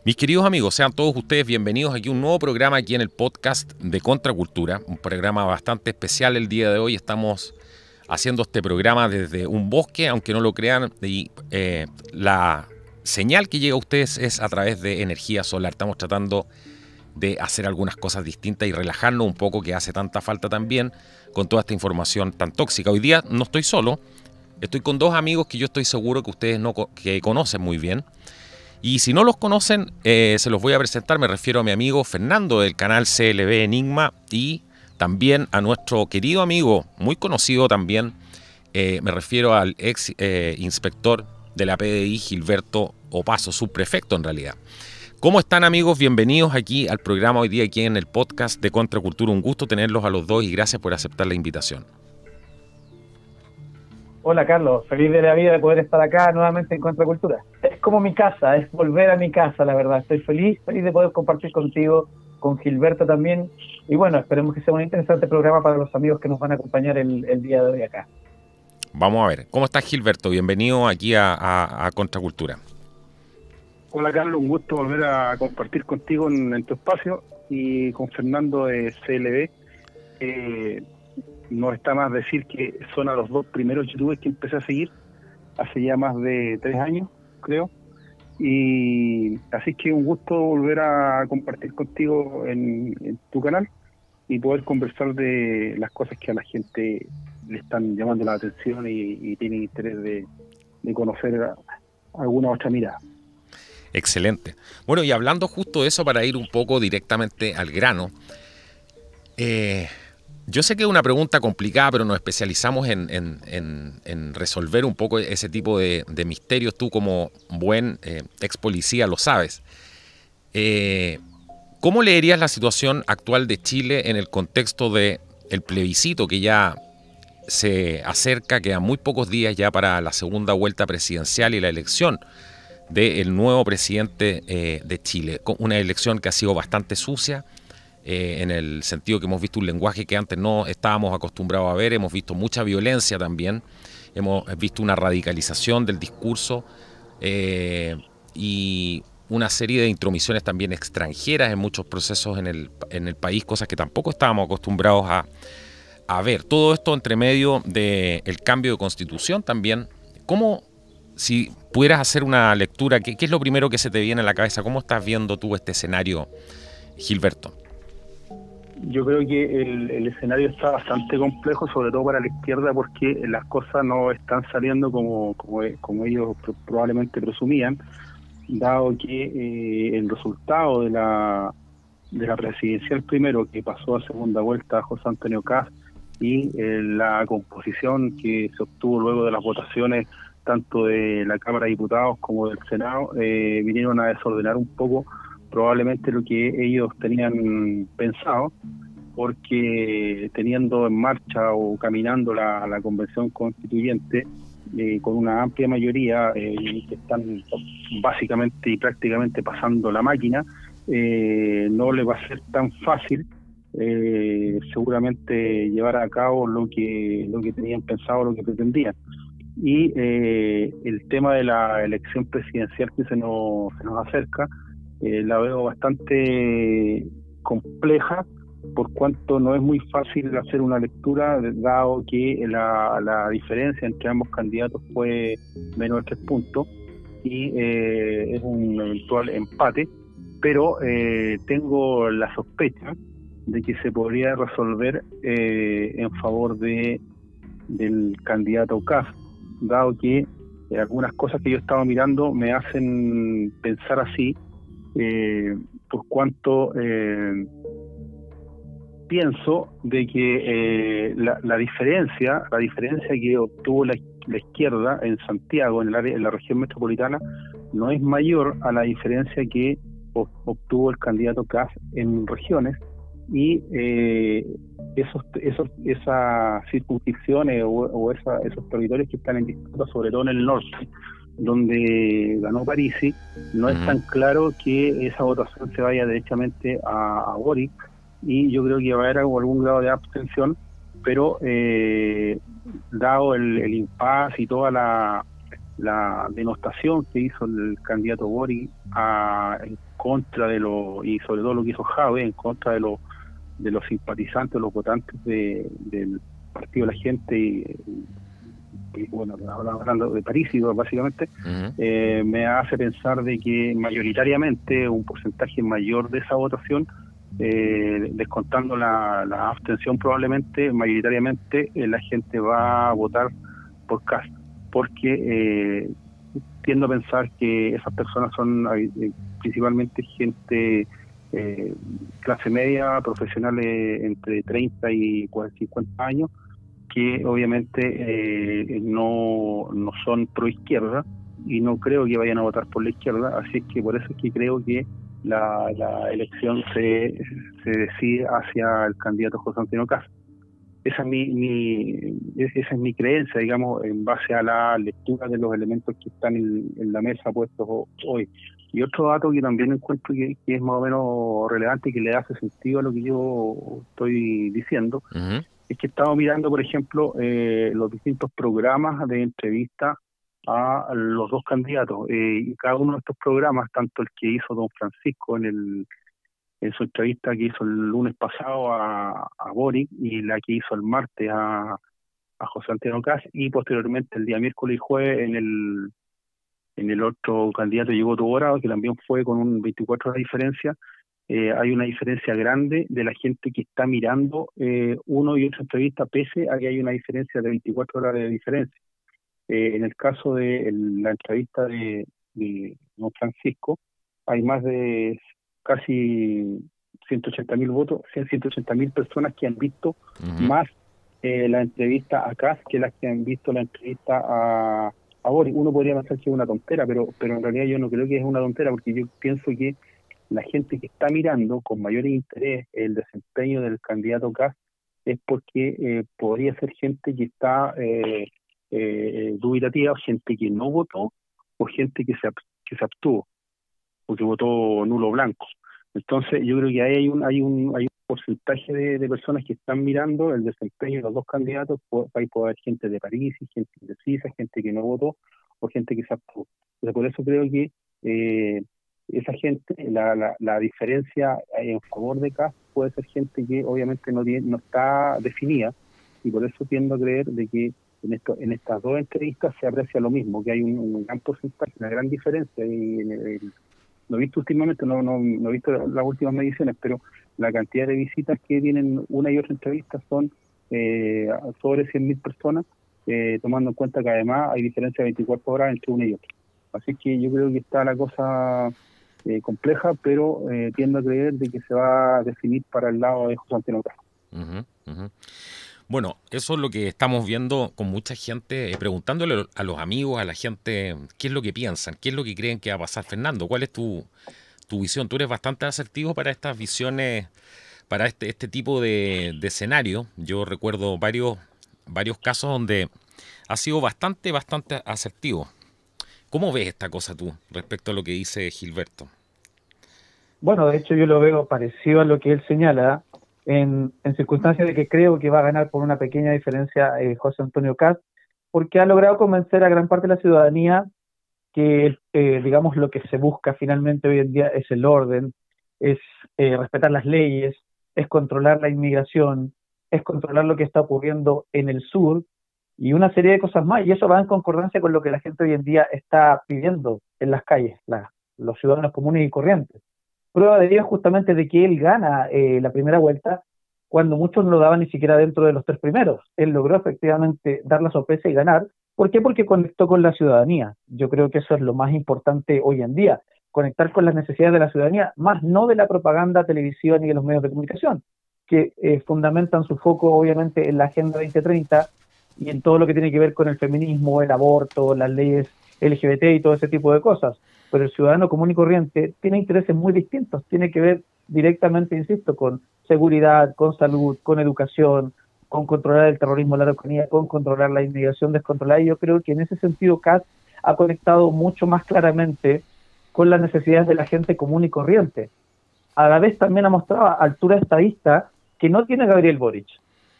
Mis queridos amigos, sean todos ustedes bienvenidos aquí a un nuevo programa aquí en el podcast de Contracultura, un programa bastante especial el día de hoy. Estamos haciendo este programa desde un bosque, aunque no lo crean, y la señal que llega a ustedes es a través de energía solar. Estamos tratando de hacer algunas cosas distintas y relajarnos un poco, que hace tanta falta también con toda esta información tan tóxica. Hoy día no estoy solo, estoy con dos amigos que yo estoy seguro que ustedes que conocen muy bien. Y si no los conocen, se los voy a presentar. Me refiero a mi amigo Fernando del canal CLB Enigma y también a nuestro querido amigo, muy conocido también, me refiero al ex inspector de la PDI, Gilberto Opazo, subprefecto en realidad. ¿Cómo están, amigos? Bienvenidos aquí al programa hoy día, aquí en el podcast de Contracultura. Un gusto tenerlos a los dos y gracias por aceptar la invitación. Hola Carlos, feliz de la vida de poder estar acá nuevamente en Contracultura. Es como mi casa, es volver a mi casa, la verdad. Estoy feliz de poder compartir contigo, con Gilberto también. Y bueno, esperemos que sea un interesante programa para los amigos que nos van a acompañar el día de hoy acá. Vamos a ver, ¿cómo estás, Gilberto? Bienvenido aquí a Contracultura. Hola Carlos, un gusto volver a compartir contigo en tu espacio y con Fernando de CLB. No está más decir que son a los dos primeros youtubers que empecé a seguir hace ya más de 3 años, creo. Y así que un gusto volver a compartir contigo en tu canal y poder conversar de las cosas que a la gente le están llamando la atención y tienen interés de conocer alguna otra mirada. Excelente. Bueno, y hablando justo de eso, para ir un poco directamente al grano, yo sé que es una pregunta complicada, pero nos especializamos en resolver un poco ese tipo de misterios. Tú, como buen ex policía, lo sabes. ¿Cómo leerías la situación actual de Chile en el contexto del plebiscito que ya se acerca? Quedan muy pocos días ya para la segunda vuelta presidencial y la elección del nuevo presidente de Chile. Una elección que ha sido bastante sucia, en el sentido que hemos visto un lenguaje que antes no estábamos acostumbrados a ver. Hemos visto mucha violencia también, hemos visto una radicalización del discurso y una serie de intromisiones también extranjeras en muchos procesos en el país, cosas que tampoco estábamos acostumbrados a ver. Todo esto entre medio del cambio de constitución también. ¿Cómo, si pudieras hacer una lectura, qué es lo primero que se te viene a la cabeza? ¿Cómo estás viendo tú este escenario, Gilberto? Yo creo que el escenario está bastante complejo, sobre todo para la izquierda, porque las cosas no están saliendo como ellos probablemente presumían, dado que el resultado de la presidencial primero, que pasó a segunda vuelta a José Antonio Kast, y la composición que se obtuvo luego de las votaciones tanto de la Cámara de Diputados como del Senado, vinieron a desordenar un poco probablemente lo que ellos tenían pensado, porque teniendo en marcha o caminando la convención constituyente con una amplia mayoría que están básicamente y prácticamente pasando la máquina, no les va a ser tan fácil seguramente llevar a cabo lo que tenían pensado, lo que pretendían. Y el tema de la elección presidencial que se nos acerca, la veo bastante compleja, por cuanto no es muy fácil hacer una lectura, dado que la diferencia entre ambos candidatos fue menos de 3 puntos y es un eventual empate, pero tengo la sospecha de que se podría resolver en favor del candidato Kast, dado que algunas cosas que yo estaba mirando me hacen pensar así, por cuanto pienso de que la diferencia que obtuvo la izquierda en Santiago, en la región metropolitana, no es mayor a la diferencia que obtuvo el candidato Kast en regiones, y esas circunscripciones o esos territorios que están en disputa, sobre todo en el norte, donde ganó Parisi, no es tan claro que esa votación se vaya derechamente a Boric, y yo creo que va a haber algún grado de abstención, pero dado el impasse y toda la denostación que hizo el candidato Boric en contra y sobre todo lo que hizo Jave, en contra de los simpatizantes, los votantes del Partido de la Gente y bueno, hablando de París y básicamente, me hace pensar de que mayoritariamente un porcentaje mayor de esa votación, descontando la abstención probablemente, mayoritariamente la gente va a votar por Kast, porque tiendo a pensar que esas personas son principalmente gente clase media, profesionales entre 30 y 50 años, que obviamente no son pro izquierda y no creo que vayan a votar por la izquierda, así es que por eso es que creo que la elección se decide hacia el candidato José Antonio Kast. Esa es mi creencia, digamos, en base a la lectura de los elementos que están en la mesa puestos hoy. Y otro dato que también encuentro que es más o menos relevante y que le hace sentido a lo que yo estoy diciendo, es que he estado mirando, por ejemplo, los distintos programas de entrevista a los dos candidatos, y cada uno de estos programas, tanto el que hizo don Francisco en su entrevista que hizo el lunes pasado a Boric, y la que hizo el martes a José Antonio Kast, y posteriormente el día miércoles y jueves en el otro candidato Llegó Tu Hora, que también fue con un 24 horas de diferencia. Hay una diferencia grande de la gente que está mirando uno y otra entrevista, pese a que hay una diferencia de 24 horas de diferencia. En el caso de la entrevista de don Francisco, hay más de casi 180.000 votos, 180.000 personas que han visto más la entrevista a Kast que las que han visto la entrevista a Boric. Uno podría pensar que es una tontera, pero en realidad yo no creo que es una tontera, porque yo pienso que la gente que está mirando con mayor interés el desempeño del candidato Kast es porque podría ser gente que está dubitativa, gente que no votó, o gente que se abstuvo, o que votó nulo o blanco. Entonces yo creo que ahí hay un porcentaje de personas que están mirando el desempeño de los dos candidatos. Puede haber gente de París, gente indecisa, gente que no votó, o gente que se abstuvo. Entonces por eso creo que esa gente, la diferencia en favor de Kast puede ser gente que obviamente no está definida, y por eso tiendo a creer de que en estas dos entrevistas se aprecia lo mismo, que hay un gran porcentaje, una gran diferencia. Y no he visto últimamente, no he visto las últimas mediciones, pero la cantidad de visitas que tienen una y otra entrevista son sobre 100.000 personas, tomando en cuenta que además hay diferencia de 24 horas entre una y otra. Así que yo creo que está la cosa compleja, pero tiendo a creer de que se va a definir para el lado de José Antonio Kast. Bueno, eso es lo que estamos viendo con mucha gente, preguntándole a los amigos, a la gente, qué es lo que piensan, qué es lo que creen que va a pasar. Fernando, ¿cuál es tu visión? Tú eres bastante asertivo para estas visiones, para este tipo de escenario. Yo recuerdo varios casos donde ha sido bastante asertivo. ¿Cómo ves esta cosa tú respecto a lo que dice Gilberto? Bueno, de hecho yo lo veo parecido a lo que él señala, en circunstancias de que creo que va a ganar por una pequeña diferencia José Antonio Kast, porque ha logrado convencer a gran parte de la ciudadanía que, digamos, lo que se busca finalmente hoy en día es el orden, es respetar las leyes, es controlar la inmigración, es controlar lo que está ocurriendo en el sur, y una serie de cosas más, y eso va en concordancia con lo que la gente hoy en día está pidiendo en las calles, los ciudadanos comunes y corrientes. Prueba de ello es justamente de que él gana la primera vuelta cuando muchos no lo daban ni siquiera dentro de los 3 primeros. Él logró efectivamente dar la sorpresa y ganar. ¿Por qué? Porque conectó con la ciudadanía. Yo creo que eso es lo más importante hoy en día, conectar con las necesidades de la ciudadanía, más no de la propaganda, televisión y de los medios de comunicación, que fundamentan su foco obviamente en la Agenda 2030 y en todo lo que tiene que ver con el feminismo, el aborto, las leyes LGBT y todo ese tipo de cosas. Pero el ciudadano común y corriente tiene intereses muy distintos, tiene que ver directamente, insisto, con seguridad, con salud, con educación, con controlar el terrorismo en la Araucanía, con controlar la inmigración descontrolada, y yo creo que en ese sentido Kast ha conectado mucho más claramente con las necesidades de la gente común y corriente. A la vez también ha mostrado altura estadista que no tiene Gabriel Boric.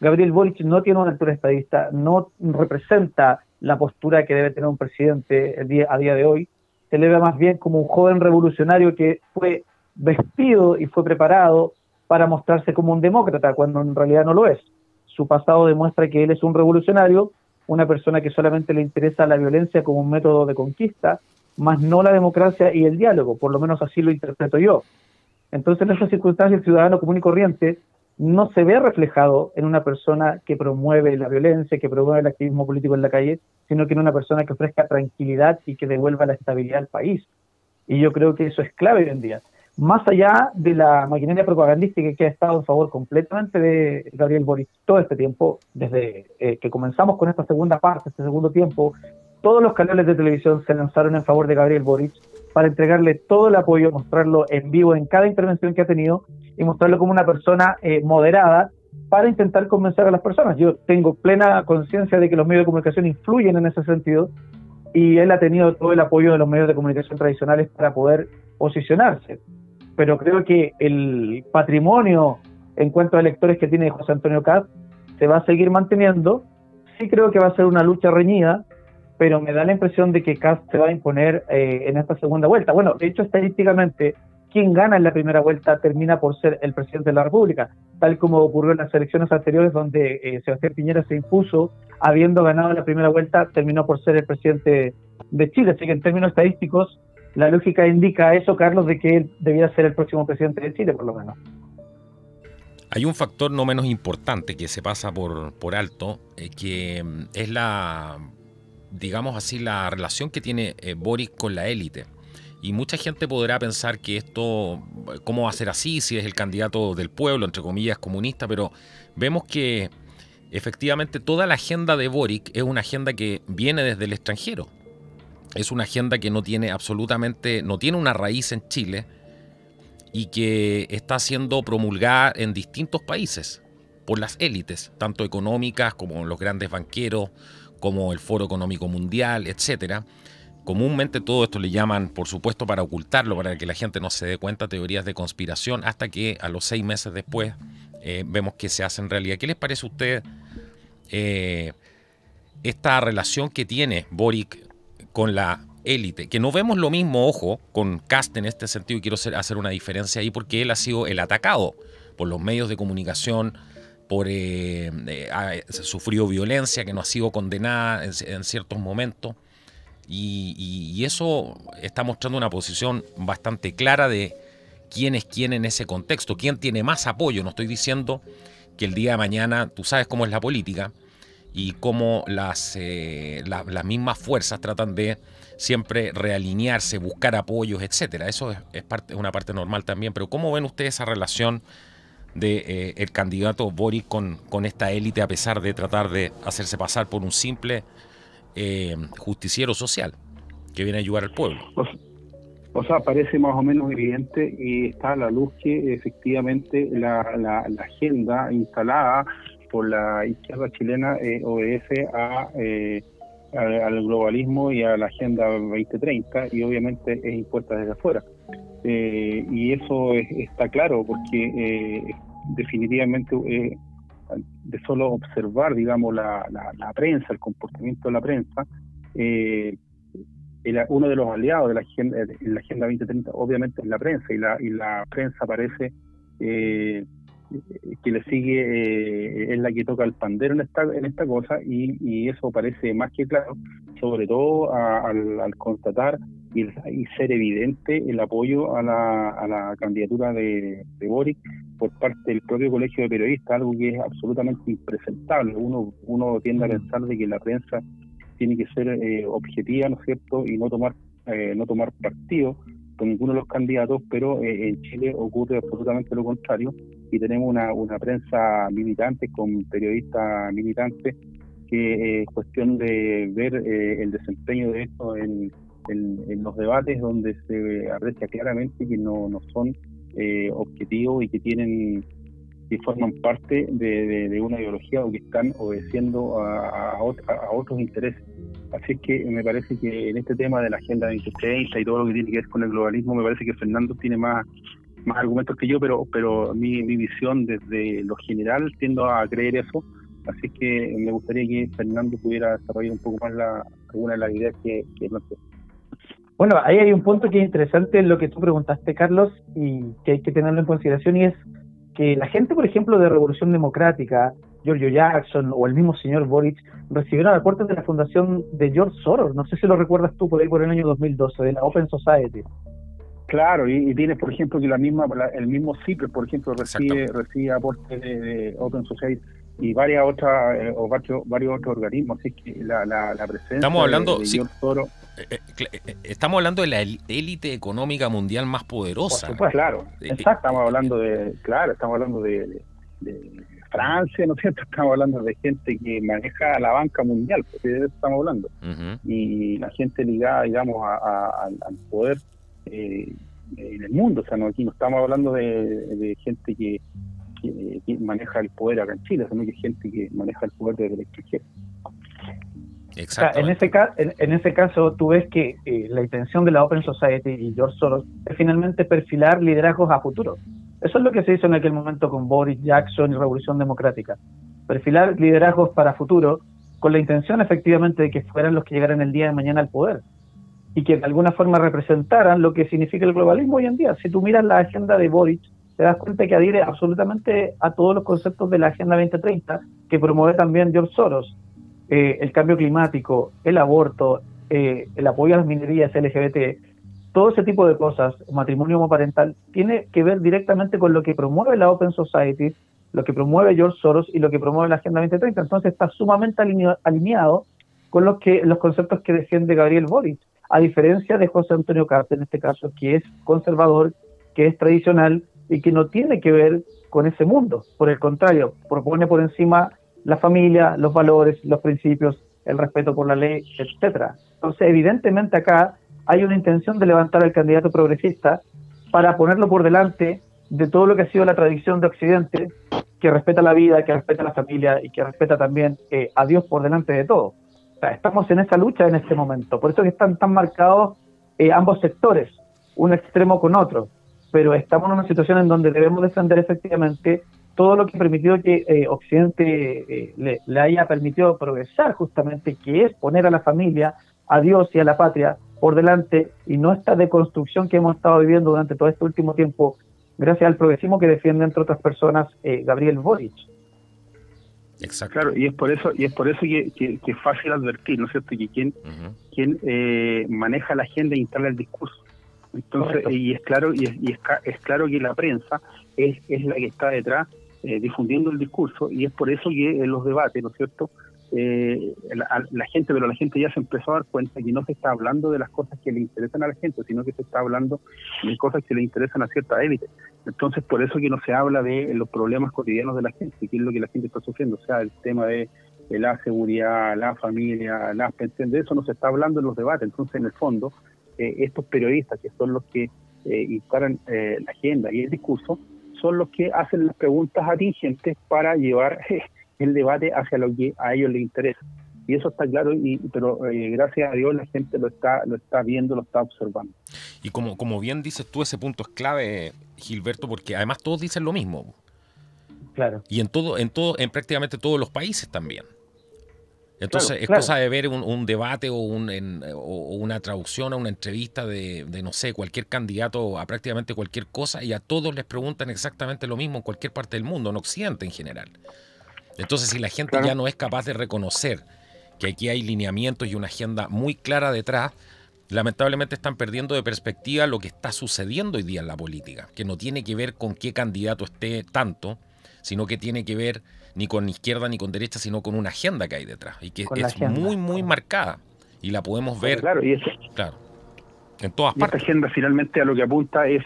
Gabriel Boric no tiene una altura estadista, no representa la postura que debe tener un presidente a día de hoy. Se le ve más bien como un joven revolucionario que fue vestido y fue preparado para mostrarse como un demócrata, cuando en realidad no lo es. Su pasado demuestra que él es un revolucionario, una persona que solamente le interesa la violencia como un método de conquista, más no la democracia y el diálogo, por lo menos así lo interpreto yo. Entonces, en esas circunstancias, el ciudadano común y corriente no se ve reflejado en una persona que promueve la violencia, que promueve el activismo político en la calle, sino que en una persona que ofrezca tranquilidad y que devuelva la estabilidad al país. Y yo creo que eso es clave hoy en día. Más allá de la maquinaria propagandística que ha estado en favor completamente de Gabriel Boric todo este tiempo, desde que comenzamos con esta segunda parte, este segundo tiempo, todos los canales de televisión se lanzaron en favor de Gabriel Boric para entregarle todo el apoyo, mostrarlo en vivo en cada intervención que ha tenido y mostrarlo como una persona moderada para intentar convencer a las personas. Yo tengo plena conciencia de que los medios de comunicación influyen en ese sentido y él ha tenido todo el apoyo de los medios de comunicación tradicionales para poder posicionarse. Pero creo que el patrimonio en cuanto a electores que tiene José Antonio Kast se va a seguir manteniendo. Sí creo que va a ser una lucha reñida, pero me da la impresión de que Kast se va a imponer en esta segunda vuelta. Bueno, de hecho, estadísticamente, quien gana en la primera vuelta termina por ser el presidente de la República, tal como ocurrió en las elecciones anteriores, donde Sebastián Piñera se impuso, habiendo ganado la primera vuelta, terminó por ser el presidente de Chile. Así que en términos estadísticos, la lógica indica eso, Carlos, de que él debía ser el próximo presidente de Chile, por lo menos. Hay un factor no menos importante que se pasa por alto, que es la, digamos así, la relación que tiene Boric con la élite. Y mucha gente podrá pensar que esto, ¿cómo va a ser así si es el candidato del pueblo, entre comillas, comunista? Pero vemos que efectivamente toda la agenda de Boric es una agenda que viene desde el extranjero. Es una agenda que no tiene una raíz en Chile y que está siendo promulgada en distintos países por las élites, tanto económicas como los grandes banqueros, como el Foro Económico Mundial, etcétera. Comúnmente todo esto le llaman, por supuesto, para ocultarlo, para que la gente no se dé cuenta, teorías de conspiración, hasta que a los 6 meses después vemos que se hace en realidad. ¿Qué les parece a usted esta relación que tiene Boric con la élite? Que no vemos lo mismo, ojo, con Kast en este sentido, y quiero hacer una diferencia ahí, porque él ha sido el atacado por los medios de comunicación, ha sufrido violencia que no ha sido condenada en ciertos momentos. Y eso está mostrando una posición bastante clara de quién es quién en ese contexto, quién tiene más apoyo. No estoy diciendo que el día de mañana, tú sabes cómo es la política y cómo las mismas fuerzas tratan de siempre realinearse, buscar apoyos, etcétera. Eso es una parte normal también. Pero ¿cómo ven ustedes esa relación de el candidato Boric con esta élite, a pesar de tratar de hacerse pasar por un simple justiciero social que viene a ayudar al pueblo? O sea, parece más o menos evidente y está a la luz que efectivamente la agenda instalada por la izquierda chilena obedece al globalismo y a la Agenda 2030 y obviamente es impuesta desde afuera. Y eso está claro porque definitivamente de solo observar, digamos, la prensa, el comportamiento de la prensa, uno de los aliados de la Agenda 2030 obviamente es la prensa, y la prensa parece que le sigue, es la que toca el pandero en esta cosa, y eso parece más que claro, sobre todo al constatar y ser evidente el apoyo a la candidatura de Boric por parte del propio Colegio de Periodistas, algo que es absolutamente impresentable. Uno tiende a pensar de que la prensa tiene que ser objetiva, ¿no es cierto?, y no tomar partido con ninguno de los candidatos, pero en Chile ocurre absolutamente lo contrario, y tenemos una prensa militante con periodistas militantes que es cuestión de ver el desempeño de esto en los debates, donde se aprecia claramente que no son objetivos y que forman parte de una ideología o que están obedeciendo a otros intereses. Así es que me parece que en este tema de la Agenda 2030 y todo lo que tiene que ver con el globalismo, me parece que Fernando tiene más argumentos que yo, pero mi visión desde lo general tiendo a creer eso, Así que me gustaría que Fernando pudiera desarrollar un poco más alguna de las ideas que planteó. Bueno, ahí hay un punto que es interesante en lo que tú preguntaste, Carlos, y que hay que tenerlo en consideración, y es que la gente, por ejemplo, de Revolución Democrática, Giorgio Jackson o el mismo señor Boric, recibieron aportes de la fundación de George Soros, no sé si lo recuerdas tú, por ahí por el año 2012, de la Open Society. Claro, y tienes, por ejemplo, que el mismo CIPRES, por ejemplo, recibe aportes de Open Society y varios otros organismos, así que la presencia de George Soros... Estamos hablando de la élite económica mundial más poderosa. Por supuesto. Claro, estamos hablando de Francia, ¿no es cierto? Estamos hablando de gente que maneja la banca mundial, porque de eso estamos hablando. Uh-huh. Y la gente ligada, digamos, al poder en el mundo. O sea, aquí no estamos hablando de gente que maneja el poder acá en Chile, sino que gente que maneja el poder desde el extranjero. Exacto. En ese caso, tú ves que la intención de la Open Society y George Soros es finalmente perfilar liderazgos a futuro. Eso es lo que se hizo en aquel momento con Boris Jackson y Revolución Democrática. Perfilar liderazgos para futuro con la intención efectivamente de que fueran los que llegaran el día de mañana al poder y que de alguna forma representaran lo que significa el globalismo hoy en día. Si tú miras la agenda de Boris, te das cuenta que adhiere absolutamente a todos los conceptos de la Agenda 2030 que promueve también George Soros. El cambio climático, el aborto, el apoyo a las minorías LGBT, todo ese tipo de cosas, matrimonio homoparental, tiene que ver directamente con lo que promueve la Open Society, lo que promueve George Soros y lo que promueve la Agenda 2030. Entonces está sumamente alineado con los conceptos que defiende Gabriel Boric, a diferencia de José Antonio Cast, en este caso, que es conservador, que es tradicional y que no tiene que ver con ese mundo. Por el contrario, propone por encima la familia, los valores, los principios, el respeto por la ley, etcétera. Entonces, evidentemente acá hay una intención de levantar al candidato progresista para ponerlo por delante de todo lo que ha sido la tradición de Occidente, que respeta la vida, que respeta la familia y que respeta también a Dios por delante de todo. O sea, estamos en esa lucha en este momento. Por eso que están tan marcados ambos sectores, un extremo con otro. Pero estamos en una situación en donde debemos defender efectivamente todo lo que permitió que Occidente le haya permitido progresar justamente, que es poner a la familia, a Dios y a la patria por delante, y no esta deconstrucción que hemos estado viviendo durante todo este último tiempo, gracias al progresismo que defiende, entre otras personas, Gabriel Boric. Exacto. Claro, y es por eso que es fácil advertir, ¿no es cierto?, que quien maneja la agenda e instala el discurso. Entonces, correcto. Y es claro que la prensa es la que está detrás difundiendo el discurso, y es por eso que en los debates, ¿no es cierto?, la gente ya se empezó a dar cuenta que no se está hablando de las cosas que le interesan a la gente, sino que se está hablando de cosas que le interesan a cierta élite. Entonces, por eso que no se habla de los problemas cotidianos de la gente, que es lo que la gente está sufriendo, o sea, el tema de la seguridad, la familia, las pensiones, de eso no se está hablando en los debates. Entonces, en el fondo, estos periodistas, que son los que instalan la agenda y el discurso, son los que hacen las preguntas atingentes para llevar el debate hacia lo que a ellos les interesa. Y eso está claro, pero gracias a Dios la gente lo está viendo, lo está observando. Y como bien dices tú, ese punto es clave, Gilberto, porque además todos dicen lo mismo. Claro. Y en prácticamente todos los países también. Entonces, claro. Cosa de ver un debate o una traducción a una entrevista de, no sé, cualquier candidato a prácticamente cualquier cosa, y a todos les preguntan exactamente lo mismo en cualquier parte del mundo, en Occidente en general. Entonces, si la gente ya no es capaz de reconocer que aquí hay lineamientos y una agenda muy clara detrás, lamentablemente están perdiendo de perspectiva lo que está sucediendo hoy día en la política, que no tiene que ver con qué candidato esté tanto, sino que tiene que ver ni con izquierda ni con derecha, sino con una agenda que hay detrás, y que es muy, muy marcada, y la podemos ver en todas partes. Esta agenda finalmente a lo que apunta es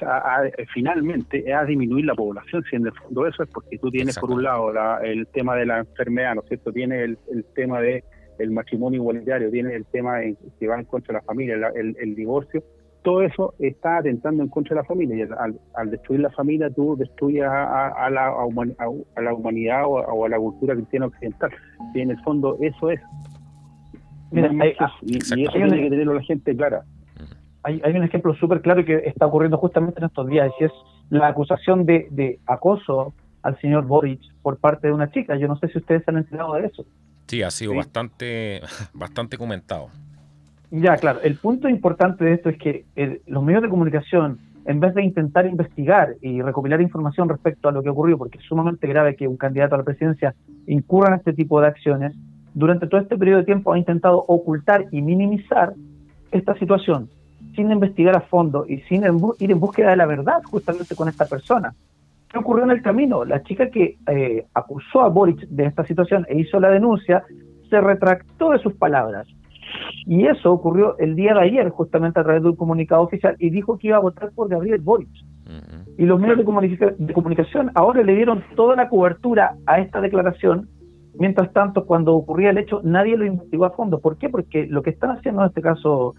finalmente a disminuir la población. Si en el fondo eso es porque tú tienes por un lado el tema de la enfermedad, ¿no es cierto? Tienes el tema de el matrimonio igualitario, tienes el tema que va en contra de la familia, el divorcio. Todo eso está atentando en contra de la familia, y al destruir la familia tú destruyes a la humanidad o a la cultura cristiana occidental. Y en el fondo eso es. Mira, y eso tiene que tenerlo la gente clara. Hay un ejemplo súper claro que está ocurriendo justamente en estos días, y es la acusación de acoso al señor Boric por parte de una chica. Yo no sé si ustedes se han enterado de eso. Sí, ha sido Sí. bastante comentado. Ya, claro, el punto importante de esto es que los medios de comunicación, en vez de intentar investigar y recopilar información respecto a lo que ocurrió, porque es sumamente grave que un candidato a la presidencia incurra en este tipo de acciones, durante todo este periodo de tiempo ha intentado ocultar y minimizar esta situación, sin investigar a fondo y sin ir en búsqueda de la verdad justamente con esta persona. ¿Qué ocurrió en el camino? La chica que acusó a Boric de esta situación e hizo la denuncia, se retractó de sus palabras. Y eso ocurrió el día de ayer, justamente a través de un comunicado oficial, y dijo que iba a votar por Gabriel Boric. Y los medios de comunicación ahora le dieron toda la cobertura a esta declaración. Mientras tanto, cuando ocurría el hecho, nadie lo investigó a fondo. ¿Por qué? Porque lo que están haciendo en este caso,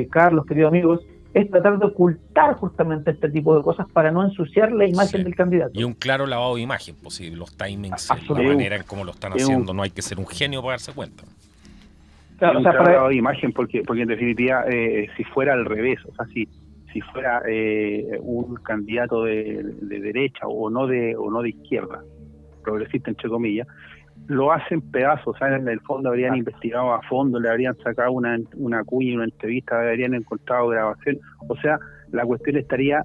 Carlos, queridos amigos, es tratar de ocultar justamente este tipo de cosas para no ensuciar la imagen del candidato. Y un claro lavado de imagen, pues sí, los timings, la manera en cómo lo están haciendo, no hay que ser un genio para darse cuenta. Claro, un lavado de imagen, porque en definitiva, si fuera al revés, o sea, si fuera un candidato de derecha o no de izquierda, progresista entre comillas, lo hacen pedazos, o sea, en el fondo habrían investigado a fondo, le habrían sacado una cuña, una entrevista, habrían encontrado grabación, o sea, la cuestión estaría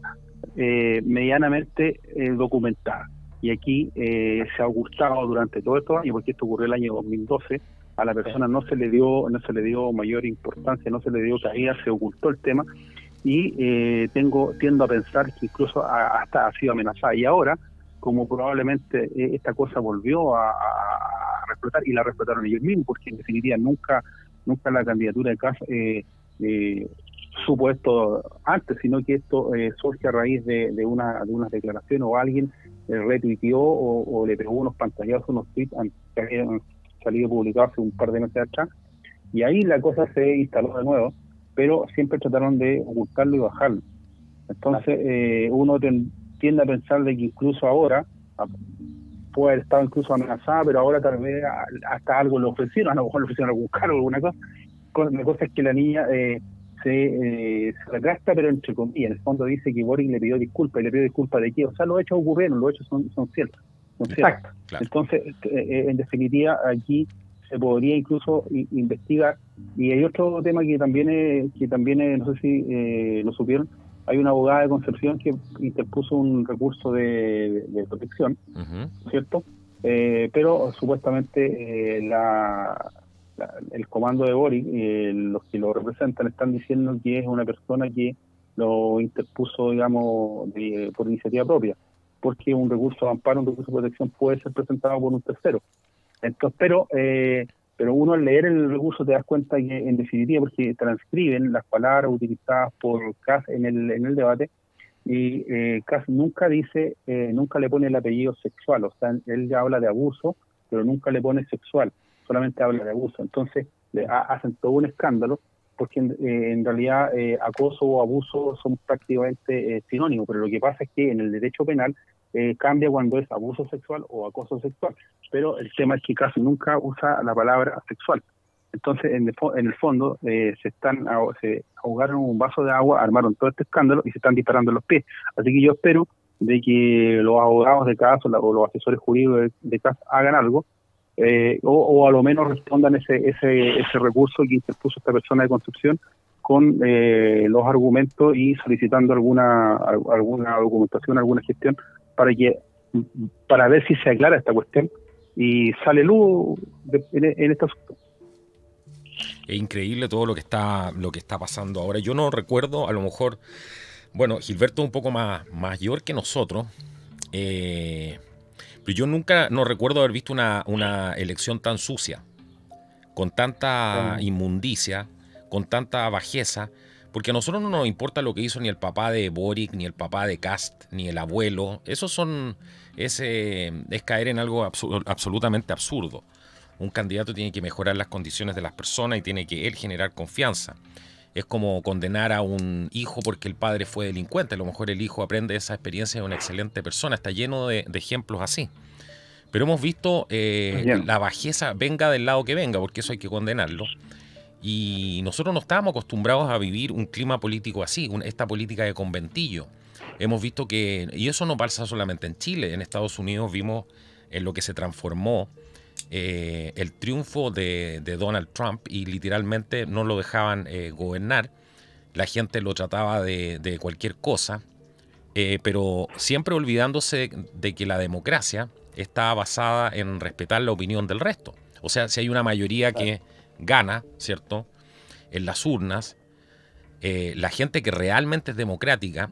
medianamente documentada. Y aquí se ha ocultado durante todo estos años, porque esto ocurrió el año 2012, a la persona no se le dio mayor importancia, no se le dio cabida, se ocultó el tema, y tiendo a pensar que incluso hasta ha sido amenazada. Y ahora, como probablemente esta cosa volvió a reflotar, y la reflotaron ellos mismos, porque en definitiva nunca la candidatura de Kast supo esto antes, sino que esto surge a raíz de unas declaraciones, o alguien retuiteó o le pegó unos pantallazos, unos tweets que habían salido publicados hace un par de meses atrás, y ahí la cosa se instaló de nuevo, pero siempre trataron de ocultarlo y bajarlo. Entonces uno tiende a pensar de que incluso ahora puede haber estado incluso amenazada, pero ahora tal vez hasta algo le ofrecieron, a lo mejor le ofrecieron algún cargo o alguna cosa. La cosa es que la niña se retracta, pero entre comillas, en el fondo dice que Boric le pidió disculpas. ¿Y le pidió disculpas de qué? O sea, los hechos ocurrieron, los hechos son ciertos. Exacto. Claro. Entonces, en definitiva, aquí se podría incluso investigar. Y hay otro tema que también no sé si lo supieron. Hay una abogada de Concepción que interpuso un recurso de protección, ¿cierto? Pero supuestamente el comando de Boric, los que lo representan, están diciendo que es una persona que lo interpuso, digamos, por iniciativa propia, porque un recurso de amparo, un recurso de protección puede ser presentado por un tercero. Entonces, pero uno al leer el recurso te das cuenta que, en definitiva, porque transcriben las palabras utilizadas por Kast en el debate, y Kast nunca le pone el apellido sexual, o sea, él ya habla de abuso, pero nunca le pone sexual, solamente habla de abuso. Entonces hacen todo un escándalo, porque en realidad acoso o abuso son prácticamente sinónimos, pero lo que pasa es que en el derecho penal cambia cuando es abuso sexual o acoso sexual, pero el tema es que casi nunca usa la palabra sexual. Entonces, en el fondo, se ahogaron un vaso de agua, armaron todo este escándalo y se están disparando los pies. Así que yo espero de que los abogados de Kast o los asesores jurídicos de Kast hagan algo, o a lo menos respondan ese recurso que interpuso esta persona de Concepción con los argumentos, y solicitando alguna documentación, alguna gestión para ver si se aclara esta cuestión y sale luz en este asunto. Es increíble todo lo que está pasando ahora. Yo no recuerdo, a lo mejor, bueno, Gilberto es un poco más mayor que nosotros, pero yo no recuerdo haber visto una elección tan sucia, con tanta inmundicia, con tanta bajeza, porque a nosotros no nos importa lo que hizo ni el papá de Boric, ni el papá de Kast, ni el abuelo. Eso es caer en algo absolutamente absurdo. Un candidato tiene que mejorar las condiciones de las personas y tiene que él generar confianza. Es como condenar a un hijo porque el padre fue delincuente. A lo mejor el hijo aprende esa experiencia de una excelente persona. Está lleno de ejemplos así. Pero hemos visto la bajeza, venga del lado que venga, porque eso hay que condenarlo. Y nosotros no estábamos acostumbrados a vivir un clima político así, esta política de conventillo. hemos visto que, y eso no pasa solamente en Chile, en Estados Unidos vimos en lo que se transformó el triunfo de Donald Trump y literalmente no lo dejaban gobernar, la gente lo trataba de cualquier cosa, pero siempre olvidándose de que la democracia está basada en respetar la opinión del resto. O sea, si hay una mayoría que gana, ¿cierto?, en las urnas, la gente que realmente es democrática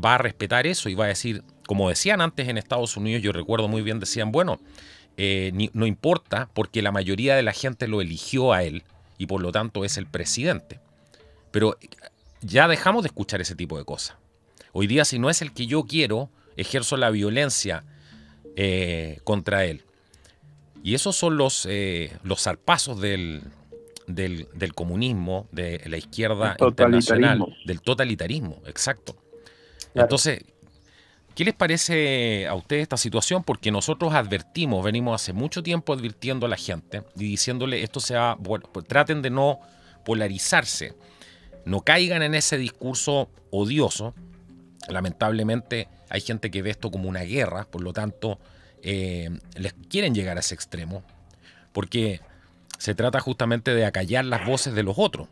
va a respetar eso y va a decir, como decían antes en Estados Unidos, yo recuerdo muy bien, decían, bueno, no importa porque la mayoría de la gente lo eligió a él y por lo tanto es el presidente. Pero ya dejamos de escuchar ese tipo de cosas. Hoy día, si no es el que yo quiero, ejerzo la violencia contra él. Y esos son los zarpazos del comunismo, de la izquierda internacional, del totalitarismo, exacto. Claro. Entonces, ¿qué les parece a ustedes esta situación? Porque nosotros venimos hace mucho tiempo advirtiendo a la gente y diciéndole esto bueno, pues traten de no polarizarse, no caigan en ese discurso odioso. Lamentablemente hay gente que ve esto como una guerra, por lo tanto les quieren llegar a ese extremo, porque se trata justamente de acallar las voces de los otros.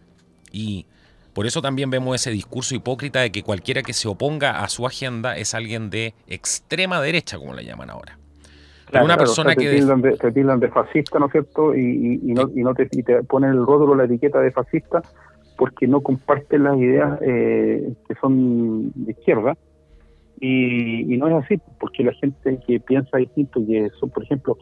Y por eso también vemos ese discurso hipócrita de que cualquiera que se oponga a su agenda es alguien de extrema derecha, como le llaman ahora. Pero una persona te tildan de fascista, ¿no es cierto? Y te ponen el rótulo, la etiqueta de fascista, porque no comparten las ideas que son de izquierda. Y no es así, porque la gente que piensa distinto, que son, por ejemplo,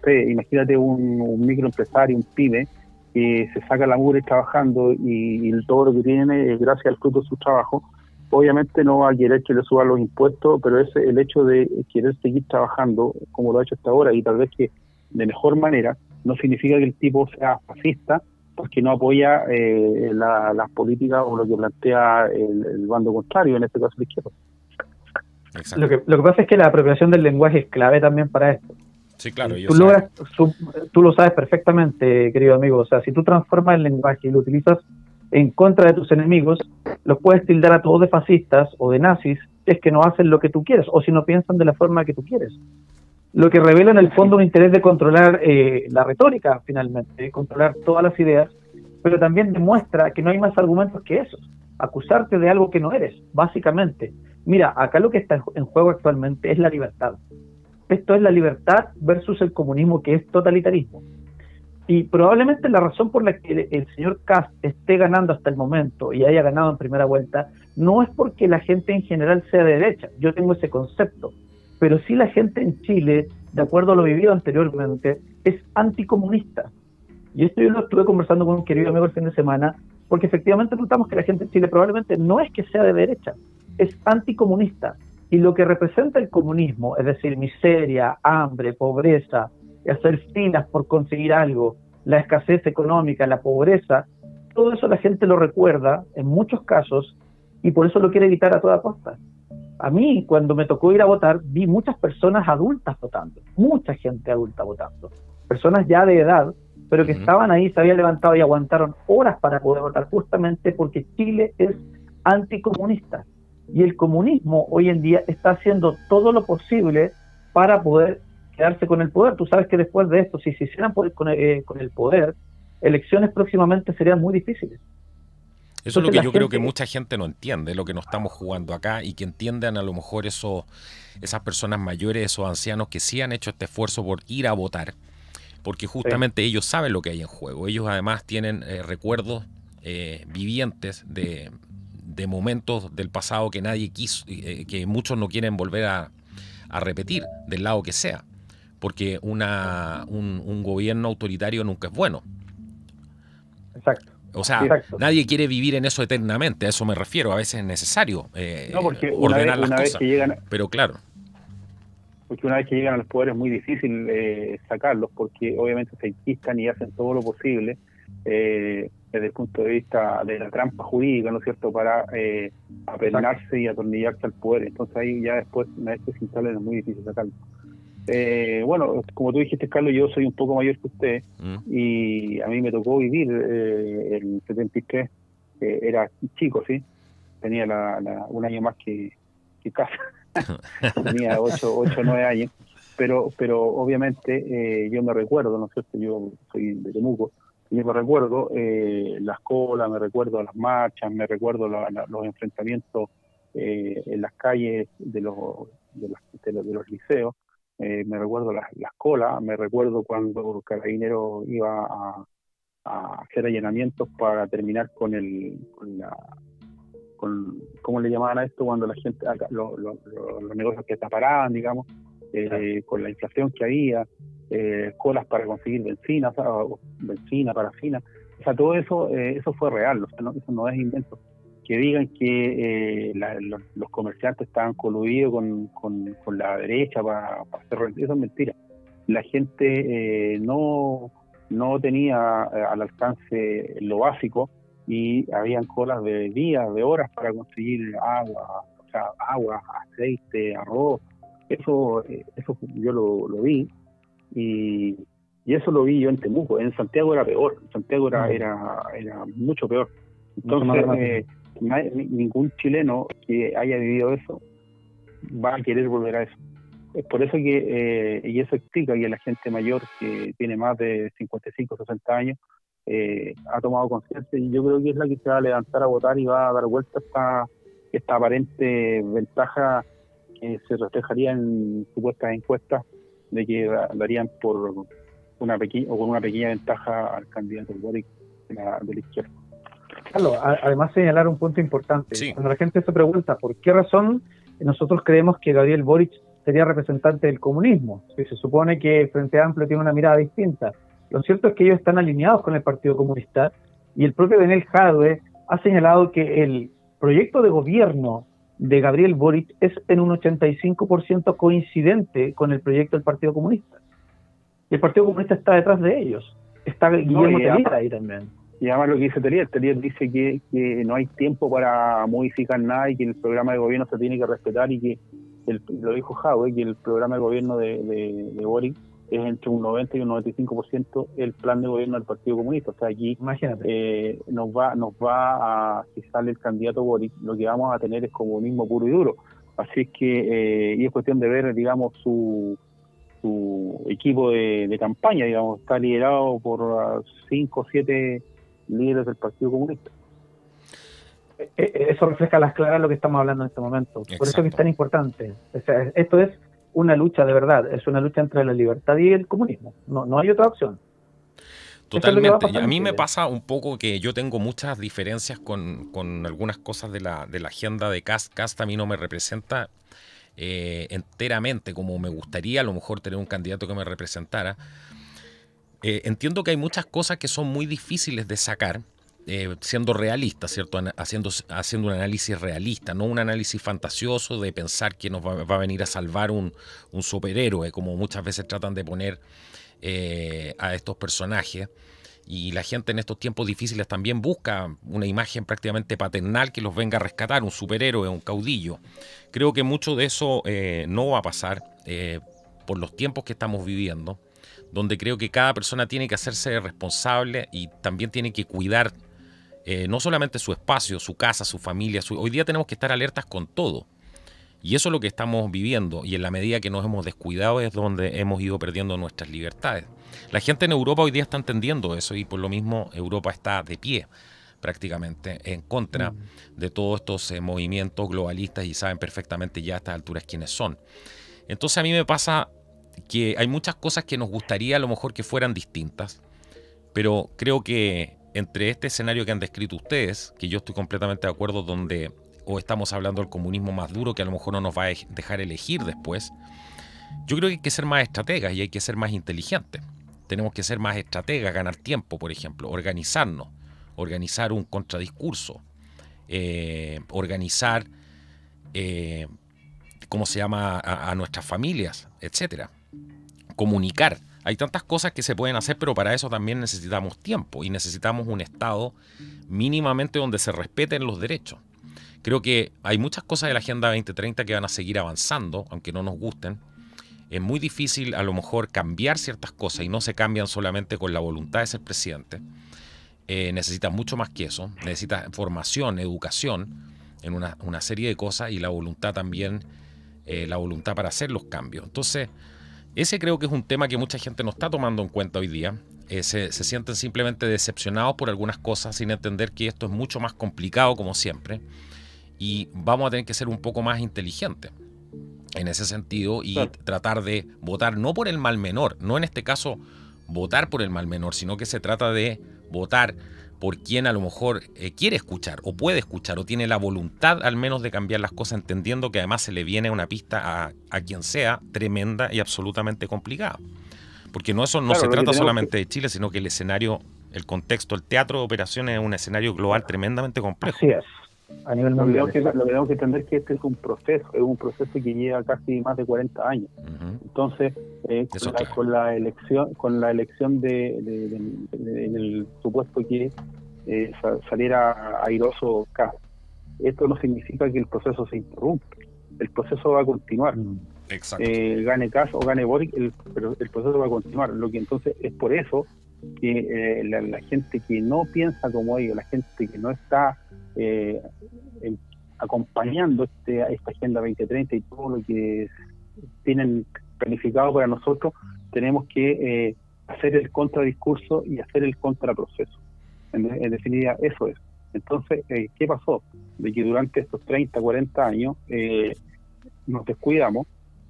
imagínate un microempresario, un pyme, que se saca la mugre trabajando y todo lo que tiene es gracias al fruto de su trabajo. Obviamente no va a querer que le suban los impuestos, pero es el hecho de querer seguir trabajando como lo ha hecho hasta ahora y tal vez que de mejor manera, no significa que el tipo sea fascista, porque no apoya las políticas o lo que plantea el bando contrario, en este caso la izquierda. Lo que pasa es que la apropiación del lenguaje es clave también para esto. Sí, claro. Tú lo sabes perfectamente, querido amigo. O sea, si tú transformas el lenguaje y lo utilizas en contra de tus enemigos, los puedes tildar a todos de fascistas o de nazis, si es que no hacen lo que tú quieres o si no piensan de la forma que tú quieres. Lo que revela en el fondo un interés de controlar la retórica, finalmente, controlar todas las ideas, pero también demuestra que no hay más argumentos que esos. Acusarte de algo que no eres, básicamente. Mira, acá lo que está en juego actualmente es la libertad. Esto es la libertad versus el comunismo, que es totalitarismo. Y probablemente la razón por la que el señor Kast esté ganando hasta el momento y haya ganado en primera vuelta, no es porque la gente en general sea de derecha. Yo tengo ese concepto. Pero sí la gente en Chile, de acuerdo a lo vivido anteriormente, es anticomunista. Y esto yo lo estuve conversando con un querido amigo el fin de semana, porque efectivamente notamos que la gente en Chile probablemente no es que sea de derecha, es anticomunista. Y lo que representa el comunismo, es decir, miseria, hambre, pobreza, hacer filas por conseguir algo, la escasez económica, la pobreza, todo eso la gente lo recuerda en muchos casos y por eso lo quiere evitar a toda costa. A mí, cuando me tocó ir a votar, vi muchas personas adultas votando, mucha gente adulta votando, personas ya de edad, pero que estaban ahí, se habían levantado y aguantaron horas para poder votar, justamente porque Chile es anticomunista. Y el comunismo hoy en día está haciendo todo lo posible para poder quedarse con el poder. Tú sabes que después de esto, si se hicieran con el poder, elecciones próximamente serían muy difíciles. Eso es lo que yo creo que mucha gente no entiende, lo que nos estamos jugando acá, y que entiendan a lo mejor esas personas mayores, esos ancianos que sí han hecho este esfuerzo por ir a votar, porque justamente ellos saben lo que hay en juego. Ellos además tienen recuerdos vivientes de momentos del pasado que nadie quiso, que muchos no quieren volver a repetir, del lado que sea, porque un gobierno autoritario nunca es bueno. Exacto. O sea, nadie quiere vivir en eso eternamente, a eso me refiero. A veces es necesario ordenar las cosas, pero claro. Porque una vez que llegan a los poderes es muy difícil sacarlos, porque obviamente se enquistan y hacen todo lo posible desde el punto de vista de la trampa jurídica, ¿no es cierto?, para apelnarse y atornillarse al poder. Entonces ahí ya después, una vez que se instalen, es muy difícil sacarlos. Bueno, como tú dijiste, Carlos, yo soy un poco mayor que usted y a mí me tocó vivir el 73, era chico, ¿sí? Tenía un año más que qué casa. Tenía 8 o 9 años, pero obviamente yo me recuerdo, ¿no es cierto? Yo soy de Temuco, y yo me recuerdo las colas, me recuerdo las marchas, me recuerdo los enfrentamientos en las calles de los liceos, me recuerdo las colas, me recuerdo cuando Carabineros iba a hacer allanamientos para terminar con ¿cómo le llamaban a esto? Cuando la gente, los negocios que paraban, digamos, con la inflación que había, colas para conseguir benzina, parafina, o sea, todo eso fue real, o sea, eso no es invento. Que digan que los comerciantes estaban coludidos con la derecha para hacer eso es mentira. La gente no tenía al alcance lo básico, y habían colas de días, de horas para conseguir agua, aceite, arroz. Eso yo lo vi, y eso lo vi yo en Temuco. En Santiago era peor, en Santiago era mucho peor. Entonces ningún chileno que haya vivido eso va a querer volver a eso. Es por eso que, y eso explica que la gente mayor que tiene más de 55, 60 años, ha tomado conciencia, y yo creo que es la que se va a levantar a votar y va a dar vuelta esta aparente ventaja que se reflejaría en supuestas encuestas de que darían por una pequeña ventaja al candidato Boric de la izquierda. Carlos, además señalar un punto importante. Sí. Cuando la gente se pregunta por qué razón nosotros creemos que Gabriel Boric sería representante del comunismo, si se supone que el Frente Amplio tiene una mirada distinta. Lo cierto es que ellos están alineados con el Partido Comunista, y el propio Daniel Jadwe ha señalado que el proyecto de gobierno de Gabriel Boric es en un 85% coincidente con el proyecto del Partido Comunista. Y el Partido Comunista está detrás de ellos. Está Guillermo Tellier ahí también. Y además lo que dice Tellier dice que no hay tiempo para modificar nada, y que el programa de gobierno se tiene que respetar, y que, lo dijo Jadwe, que el programa de gobierno de Boric es entre un 90 y un 95% el plan de gobierno del Partido Comunista. O sea, aquí nos va a, si sale el candidato Boric, lo que vamos a tener es comunismo puro y duro. Así es que, y es cuestión de ver, digamos, su equipo de campaña, digamos, está liderado por 5 o 7 líderes del Partido Comunista. Eso refleja a las claras lo que estamos hablando en este momento. Exacto. Por eso es que es tan importante. O sea, esto es una lucha de verdad, es una lucha entre la libertad y el comunismo. No hay otra opción. Totalmente. A mí me pasa un poco que yo tengo muchas diferencias con algunas cosas de la agenda de Kast. Kast a mí no me representa enteramente como me gustaría a lo mejor tener un candidato que me representara. Entiendo que hay muchas cosas que son muy difíciles de sacar, siendo realista, ¿cierto? Haciendo un análisis realista, no un análisis fantasioso de pensar que nos va a venir a salvar un superhéroe, como muchas veces tratan de poner a estos personajes. Y la gente en estos tiempos difíciles también busca una imagen prácticamente paternal que los venga a rescatar, un superhéroe, un caudillo. Creo que mucho de eso no va a pasar por los tiempos que estamos viviendo, donde creo que cada persona tiene que hacerse responsable y también tiene que cuidar no solamente su espacio, su casa, su familia. Hoy día tenemos que estar alertas con todo. Y eso es lo que estamos viviendo, y en la medida que nos hemos descuidado es donde hemos ido perdiendo nuestras libertades. La gente en Europa hoy día está entendiendo eso, y por lo mismo Europa está de pie prácticamente en contra de todos estos movimientos globalistas, y saben perfectamente ya a estas alturas quiénes son. Entonces a mí me pasa que hay muchas cosas que nos gustaría a lo mejor que fueran distintas, pero creo que entre este escenario que han descrito ustedes, que yo estoy completamente de acuerdo, donde o estamos hablando del comunismo más duro que a lo mejor no nos va a dejar elegir después, yo creo que hay que ser más estrategas y hay que ser más inteligentes. Tenemos que ser más estrategas, ganar tiempo, por ejemplo, organizarnos, organizar un contradiscurso, organizar, ¿cómo se llama?, a nuestras familias, etcétera. Comunicar. Hay tantas cosas que se pueden hacer, pero para eso también necesitamos tiempo y necesitamos un Estado mínimamente donde se respeten los derechos. Creo que hay muchas cosas de la Agenda 2030 que van a seguir avanzando, aunque no nos gusten. Es muy difícil a lo mejor cambiar ciertas cosas, y no se cambian solamente con la voluntad de ser presidente. Necesitas mucho más que eso. Necesitas formación, educación, en una serie de cosas y la voluntad también, la voluntad para hacer los cambios. Entonces, ese creo que es un tema que mucha gente no está tomando en cuenta hoy día. Se sienten simplemente decepcionados por algunas cosas sin entender que esto es mucho más complicado como siempre y vamos a tener que ser un poco más inteligentes en ese sentido y tratar de votar no por el mal menor, no en este caso votar por el mal menor, sino que se trata de votar por quien a lo mejor quiere escuchar o puede escuchar o tiene la voluntad al menos de cambiar las cosas, entendiendo que además se le viene una pista a quien sea tremenda y absolutamente complicada. Porque no, eso no se trata solamente de Chile, sino que el escenario, el contexto, el teatro de operaciones es un escenario global tremendamente complejo. Así es. A nivel mundial. Lo que tenemos que entender es que este es un proceso que lleva casi más de 40 años. Entonces, con la elección en el supuesto que saliera airoso Kast, esto no significa que el proceso se interrumpa. El proceso va a continuar. Exacto. Gane Kast o gane Boric, pero el proceso va a continuar. Lo que entonces es por eso que la gente que no piensa como ellos, la gente que no está acompañando esta Agenda 2030 y todo lo que tienen planificado para nosotros, tenemos que hacer el contradiscurso y hacer el contraproceso. En definitiva, eso es. Entonces, ¿qué pasó? De que durante estos 30, 40 años nos descuidamos,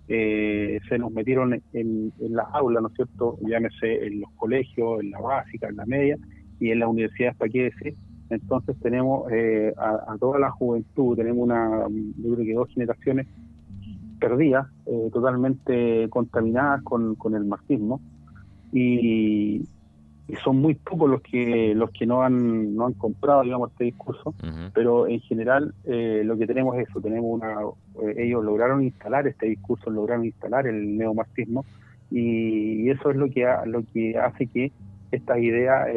se nos metieron en las aulas, ¿no es cierto? Llámese en los colegios, en la básica, en la media y en las universidades, ¿para qué decir? Entonces tenemos a toda la juventud, tenemos yo creo que 2 generaciones perdidas, totalmente contaminadas con el marxismo y son muy pocos los que no han comprado, digamos, este discurso, pero en general lo que tenemos es eso, ellos lograron instalar este discurso, lograron instalar el neomarxismo y eso es lo que hace que estas ideas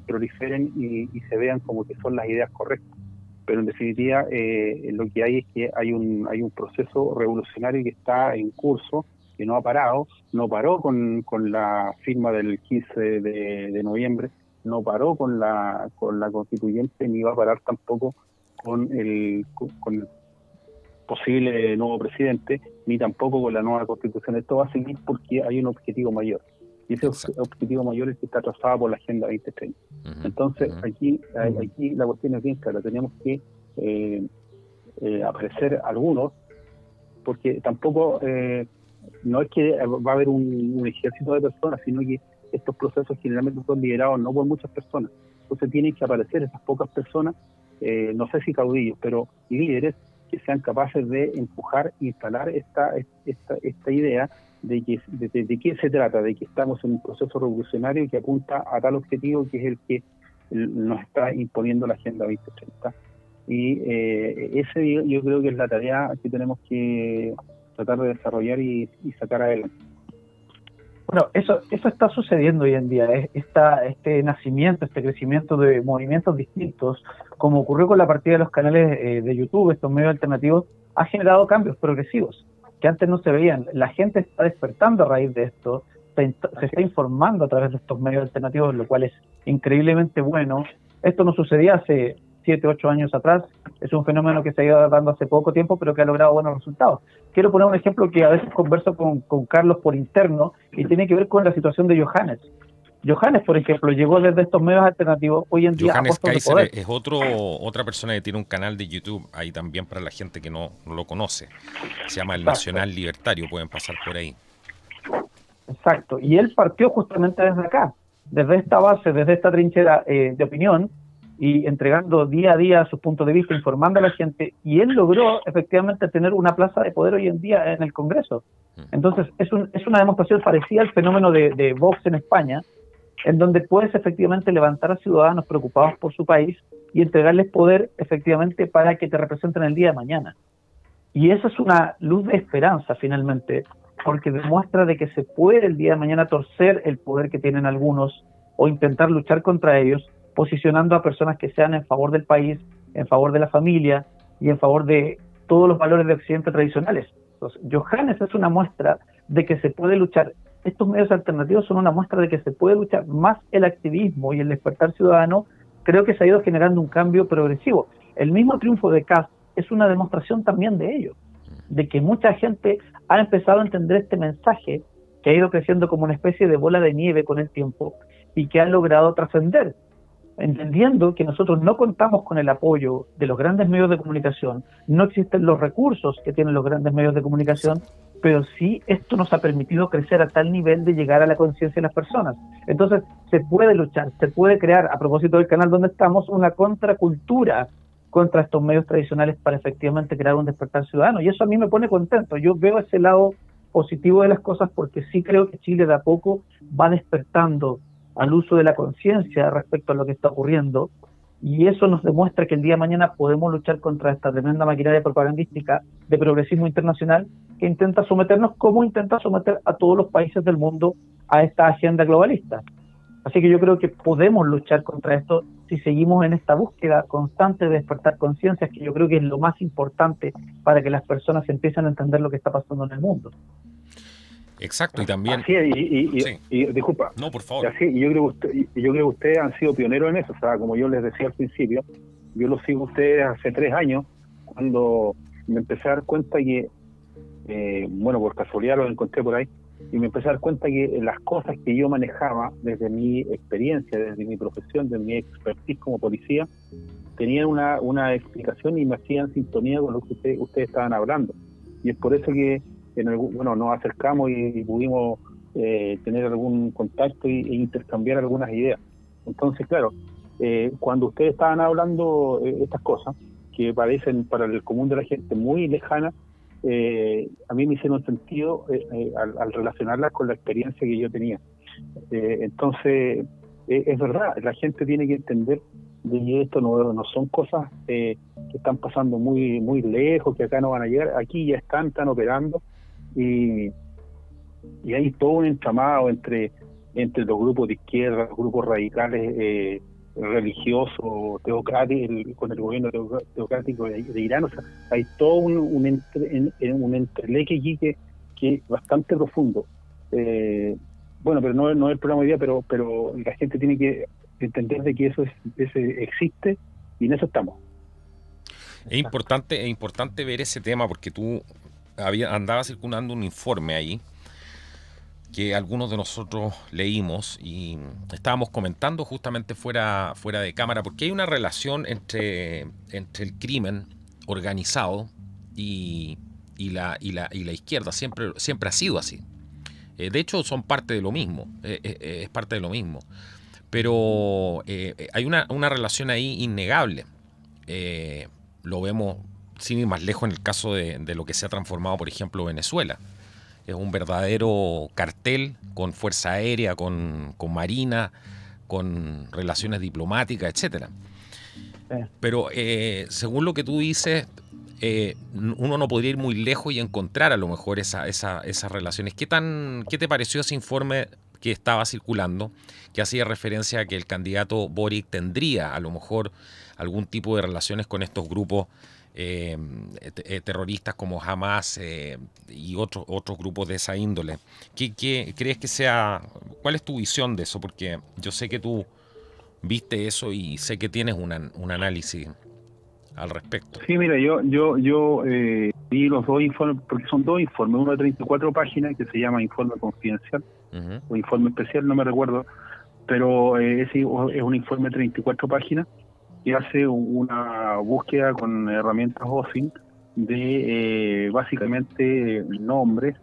proliferen y se vean como que son las ideas correctas. Pero en definitiva lo que hay es que hay un proceso revolucionario que está en curso, que no paró con la firma del 15 de noviembre, no paró con la constituyente, ni va a parar tampoco con el posible nuevo presidente, ni tampoco con la nueva constitución. Esto va a seguir porque hay un objetivo mayor. Y ese objetivo mayor es que está trazado por la Agenda 2030. Entonces, aquí la cuestión es bien clara. Tenemos que aparecer algunos, porque tampoco no es que va a haber un ejército de personas, sino que estos procesos generalmente son liderados no por muchas personas. Entonces tienen que aparecer esas pocas personas, no sé si caudillos, pero líderes que sean capaces de empujar e instalar esta idea de qué se trata, de que estamos en un proceso revolucionario que apunta a tal objetivo que es el que nos está imponiendo la Agenda 2030. Y ese yo creo que es la tarea que tenemos que tratar de desarrollar y sacar adelante. Bueno, eso está sucediendo hoy en día, este nacimiento, este crecimiento de movimientos distintos, como ocurrió con la partida de los canales de YouTube, estos medios alternativos, ha generado cambios progresivos que antes no se veían. La gente está despertando a raíz de esto, se está informando a través de estos medios alternativos, lo cual es increíblemente bueno. Esto no sucedía hace 7, 8 años atrás, es un fenómeno que se ha ido dando hace poco tiempo, pero que ha logrado buenos resultados. Quiero poner un ejemplo que a veces converso con Carlos por interno y tiene que ver con la situación de Johannes. Johannes, por ejemplo, llegó desde estos medios alternativos, hoy en día Johannes Kaiser es otra persona que tiene un canal de YouTube ahí también para la gente que no lo conoce. Se llama El Nacional Libertario, pueden pasar por ahí. Exacto, y él partió justamente desde acá, desde esta base, desde esta trinchera de opinión, y entregando día a día sus puntos de vista, informando a la gente, y él logró efectivamente tener una plaza de poder hoy en día en el Congreso. Entonces es una demostración parecida al fenómeno de Vox en España, en donde puedes efectivamente levantar a ciudadanos preocupados por su país y entregarles poder efectivamente para que te representen el día de mañana. Y esa es una luz de esperanza finalmente, porque demuestra de que se puede el día de mañana torcer el poder que tienen algunos o intentar luchar contra ellos, posicionando a personas que sean en favor del país, en favor de la familia y en favor de todos los valores de Occidente tradicionales. Entonces, Johannes es una muestra de que se puede luchar. Estos medios alternativos son una muestra de que se puede luchar más el activismo y el despertar ciudadano. Creo que se ha ido generando un cambio progresivo. El mismo triunfo de Kast es una demostración también de ello, de que mucha gente ha empezado a entender este mensaje que ha ido creciendo como una especie de bola de nieve con el tiempo y que ha logrado trascender, entendiendo que nosotros no contamos con el apoyo de los grandes medios de comunicación, no existen los recursos que tienen los grandes medios de comunicación, pero sí esto nos ha permitido crecer a tal nivel de llegar a la conciencia de las personas. Entonces se puede luchar, se puede crear, a propósito del canal donde estamos, una contracultura contra estos medios tradicionales para efectivamente crear un despertar ciudadano, y eso a mí me pone contento. Yo veo ese lado positivo de las cosas porque sí creo que Chile de a poco va despertando al uso de la conciencia respecto a lo que está ocurriendo, y eso nos demuestra que el día de mañana podemos luchar contra esta tremenda maquinaria propagandística de progresismo internacional que intenta someternos, como intenta someter a todos los países del mundo a esta agenda globalista. Así que yo creo que podemos luchar contra esto si seguimos en esta búsqueda constante de despertar conciencias, que yo creo que es lo más importante para que las personas empiecen a entender lo que está pasando en el mundo. Exacto, y también... Así es, y disculpa. No, por favor. Así, y yo creo que ustedes han sido pioneros en eso. O sea, como yo les decía al principio, yo los sigo a ustedes hace 3 años, cuando me empecé a dar cuenta que, bueno, por casualidad los encontré por ahí, y me empecé a dar cuenta que las cosas que yo manejaba desde mi experiencia, desde mi profesión, desde mi expertise como policía, tenían una explicación y me hacían sintonía con lo que ustedes estaban hablando. Y es por eso que nos acercamos y pudimos tener algún contacto e intercambiar algunas ideas. Entonces, claro, cuando ustedes estaban hablando estas cosas, que parecen para el común de la gente muy lejanas, a mí me hicieron sentido al relacionarlas con la experiencia que yo tenía. Entonces, es verdad, la gente tiene que entender de que esto no son cosas que están pasando muy, muy lejos, que acá no van a llegar, aquí ya están operando. Y hay todo un entramado entre los grupos de izquierda, los grupos radicales religiosos, teocráticos, con el gobierno teocrático de Irán. O sea, hay todo un entreleque aquí que es bastante profundo. Bueno, pero no es el programa hoy día, pero la gente tiene que entender de que eso existe, y en eso estamos. Es importante ver ese tema, porque tú andaba circulando un informe ahí que algunos de nosotros leímos y estábamos comentando justamente fuera de cámara, porque hay una relación entre el crimen organizado y la izquierda. Siempre ha sido así. De hecho, son parte de lo mismo, es parte de lo mismo, pero hay una relación ahí innegable. Lo vemos sin ir más lejos en el caso de lo que se ha transformado, por ejemplo, Venezuela. Es un verdadero cartel con fuerza aérea, con marina, con relaciones diplomáticas, etcétera. Pero según lo que tú dices, uno no podría ir muy lejos y encontrar a lo mejor esas relaciones. ¿Qué te pareció ese informe que estaba circulando, que hacía referencia a que el candidato Boric tendría a lo mejor algún tipo de relaciones con estos grupos terroristas como Hamas y otros grupos de esa índole? ¿Qué crees que sea? ¿Cuál es tu visión de eso? Porque yo sé que tú viste eso y sé que tienes un análisis al respecto. Sí, mira, yo vi los 2 informes, porque son 2 informes, uno de 34 páginas que se llama Informe Confidencial, o Informe Especial, no me recuerdo, pero es un informe de 34 páginas que hace una búsqueda con herramientas OSINT de básicamente nombres,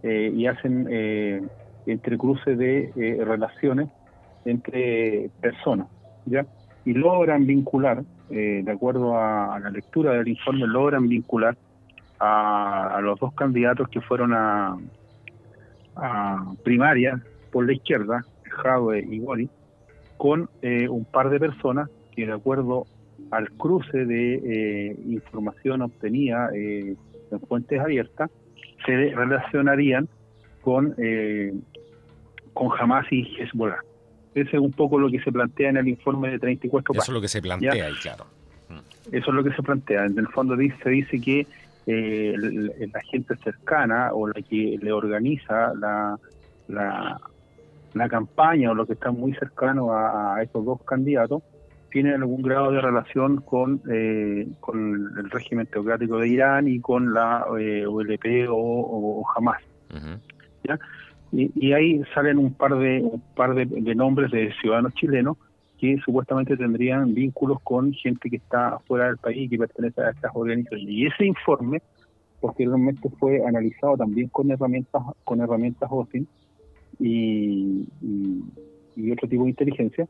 y hacen entrecruce de relaciones entre personas, ¿ya? Y logran vincular, de acuerdo a la lectura del informe, logran vincular a los 2 candidatos que fueron a primaria por la izquierda, Jadwe y Boric, con un par de personas que, de acuerdo al cruce de información obtenida en fuentes abiertas, se relacionarían con Hamas y Hezbollah. Ese es un poco lo que se plantea en el informe de 34 páginas. Eso es lo que se plantea ahí, claro. Eso es lo que se plantea. En el fondo se dice que la gente cercana o la que le organiza la campaña, o los que están muy cercanos a estos 2 candidatos, tienen algún grado de relación con el régimen teocrático de Irán y con la OLP o Hamas. Ujú. ¿Ya? Y ahí salen un par de nombres de ciudadanos chilenos que supuestamente tendrían vínculos con gente que está fuera del país y que pertenece a estas organizaciones. Y ese informe posteriormente fue analizado también con herramientas OSINT y otro tipo de inteligencia,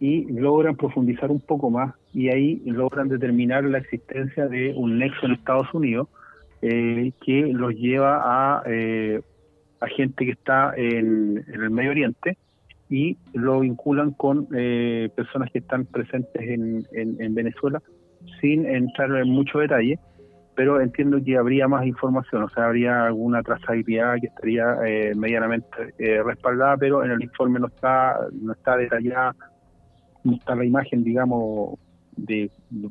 y logran profundizar un poco más, y ahí logran determinar la existencia de un nexo en Estados Unidos que los lleva a gente que está en el Medio Oriente, y lo vinculan con personas que están presentes en Venezuela, sin entrar en mucho detalle, pero entiendo que habría más información, o sea, habría alguna trazabilidad que estaría medianamente respaldada, pero en el informe no está detallada, no está la imagen, digamos,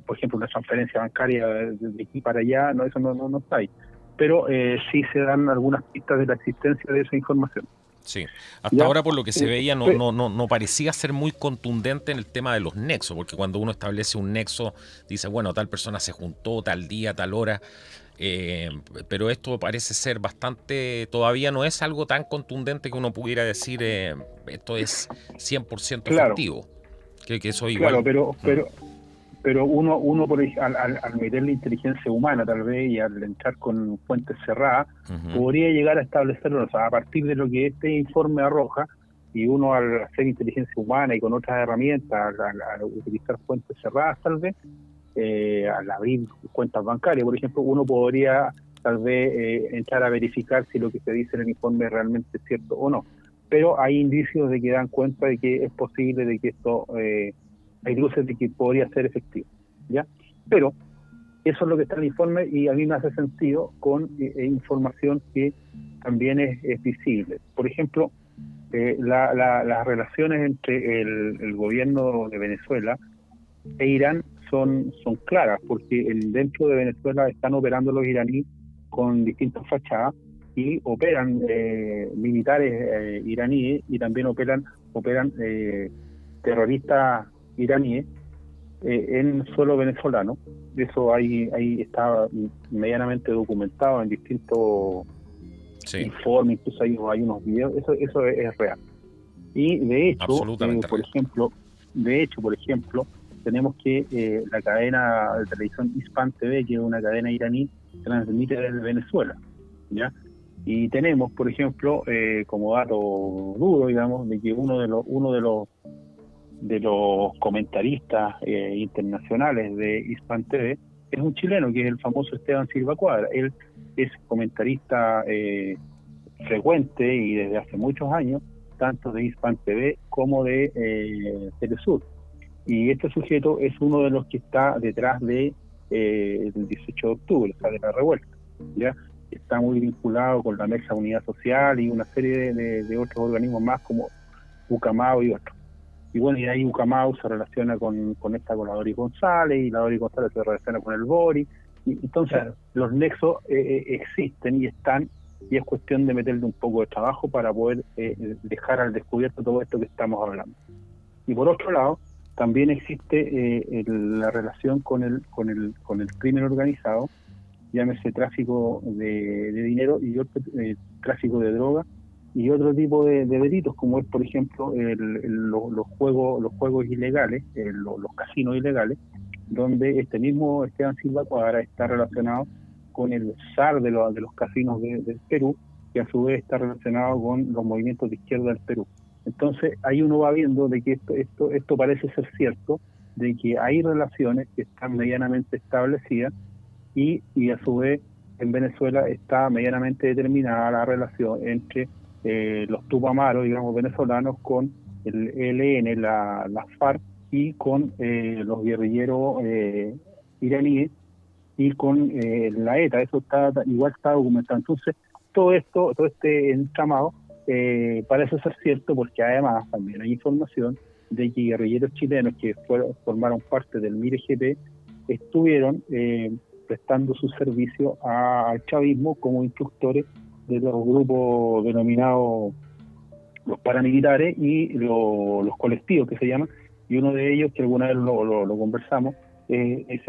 por ejemplo, una transferencia bancaria de aquí para allá, no, eso no está ahí. Pero sí se dan algunas pistas de la existencia de esa información. Sí, hasta ¿Ya? ahora por lo que se veía no parecía ser muy contundente en el tema de los nexos, porque cuando uno establece un nexo, dice, bueno, tal persona se juntó tal día, tal hora, pero esto parece ser bastante, todavía no es algo tan contundente que uno pudiera decir, esto es 100% Claro, efectivo, que eso claro, igual... pero uno al meter la inteligencia humana tal vez y al entrar con fuentes cerradas, Ujú. podría llegar a establecerlo, o sea, a partir de lo que este informe arroja, y uno al hacer inteligencia humana y con otras herramientas, al utilizar fuentes cerradas tal vez, al abrir cuentas bancarias, por ejemplo, uno podría tal vez entrar a verificar si lo que se dice en el informe realmente es cierto o no. Pero hay indicios de que dan cuenta de que es posible de que esto... hay luces de que podría ser efectivo, ¿ya? Pero eso es lo que está en el informe, y a mí me hace sentido con información que también es visible. Por ejemplo, las relaciones entre el gobierno de Venezuela e Irán son claras, porque dentro de Venezuela están operando los iraníes con distintas fachadas, y operan militares iraníes, y también operan terroristas iraníes en suelo venezolano. Eso ahí está medianamente documentado en distintos informes, incluso hay unos videos, eso es real. Y de hecho, Absolutamente por ejemplo, tenemos que la cadena de televisión Hispan TV, que es una cadena iraní, transmite desde Venezuela, ¿ya? Y tenemos, por ejemplo, como dato duro, digamos, de que uno de los comentaristas internacionales de Hispan TV es un chileno, que es el famoso Esteban Silva Cuadra. Él es comentarista frecuente y desde hace muchos años, tanto de Hispan TV como de Telesur. Y este sujeto es uno de los que está detrás del 18 de octubre, o sea, de la revuelta, ¿ya? Está muy vinculado con la Mesa Unidad Social y una serie de otros organismos más, como Ucamau y otros. Y bueno, y ahí Ucamau se relaciona con la Doris González, y la Doris González se relaciona con el Bori. Y entonces, los nexos existen y están, y es cuestión de meterle un poco de trabajo para poder dejar al descubierto todo esto que estamos hablando. Y por otro lado, también existe la relación con el crimen organizado, llámese tráfico de dinero y otro, tráfico de droga y otro tipo de delitos, como es, por ejemplo, los juegos ilegales, los casinos ilegales, donde este mismo Esteban Silva Cuadra está relacionado con el zar de los casinos del Perú, que a su vez está relacionado con los movimientos de izquierda del Perú. Entonces, ahí uno va viendo de que esto parece ser cierto, de que hay relaciones que están medianamente establecidas, y a su vez en Venezuela está medianamente determinada la relación entre los tupamaros, digamos, venezolanos, con el ELN, la FARC, y con los guerrilleros iraníes, y con la ETA. Eso igual está documentado. Entonces, todo este entramado parece ser cierto, porque además también hay información de que guerrilleros chilenos que formaron parte del MIRE-GP estuvieron prestando su servicio al chavismo como instructores de los grupos denominados los paramilitares y los colectivos, que se llaman, y uno de ellos, que alguna vez lo conversamos, es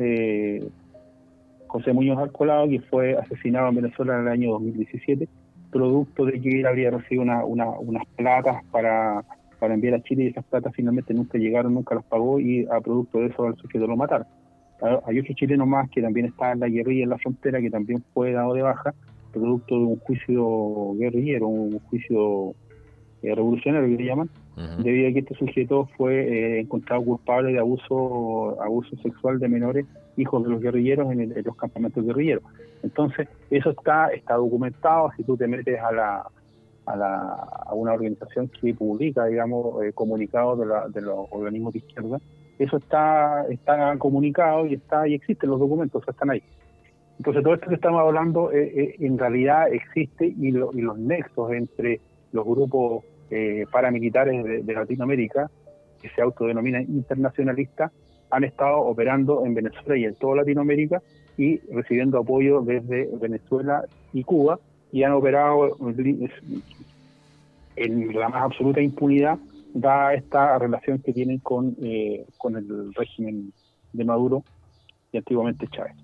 José Muñoz Alcolado, que fue asesinado en Venezuela en el año 2017, producto de que él habría recibido unas platas para enviar a Chile, y esas platas finalmente nunca llegaron, nunca las pagó, y a producto de eso al sujeto lo mataron. Hay otro chileno más que también está en la guerrilla en la frontera, que también fue dado de baja, producto de un juicio guerrillero, un juicio revolucionario que le llaman, debido a que este sujeto fue encontrado culpable de abuso sexual de menores, hijos de los guerrilleros, en los campamentos guerrilleros. Entonces, eso está documentado. Si tú te metes a una organización que publica, digamos, comunicados de los organismos de izquierda, eso está comunicado y existen los documentos, están ahí. Entonces, todo esto que estamos hablando en realidad existe, y los nexos entre los grupos paramilitares de Latinoamérica, que se autodenominan internacionalistas, han estado operando en Venezuela y en toda Latinoamérica, y recibiendo apoyo desde Venezuela y Cuba, y han operado en la más absoluta impunidad, dada esta relación que tienen con el régimen de Maduro y antiguamente Chávez.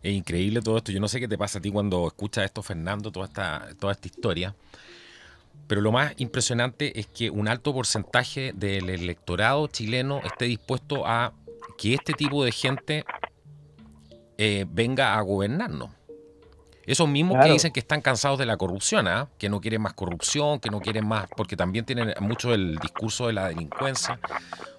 Es increíble todo esto. Yo no sé qué te pasa a ti cuando escuchas esto, Fernando, toda esta historia, pero lo más impresionante es que un alto porcentaje del electorado chileno esté dispuesto a que este tipo de gente venga a gobernarnos. Esos mismos que dicen que están cansados de la corrupción, que no quieren más corrupción, que no quieren más, porque también tienen mucho el discurso de la delincuencia.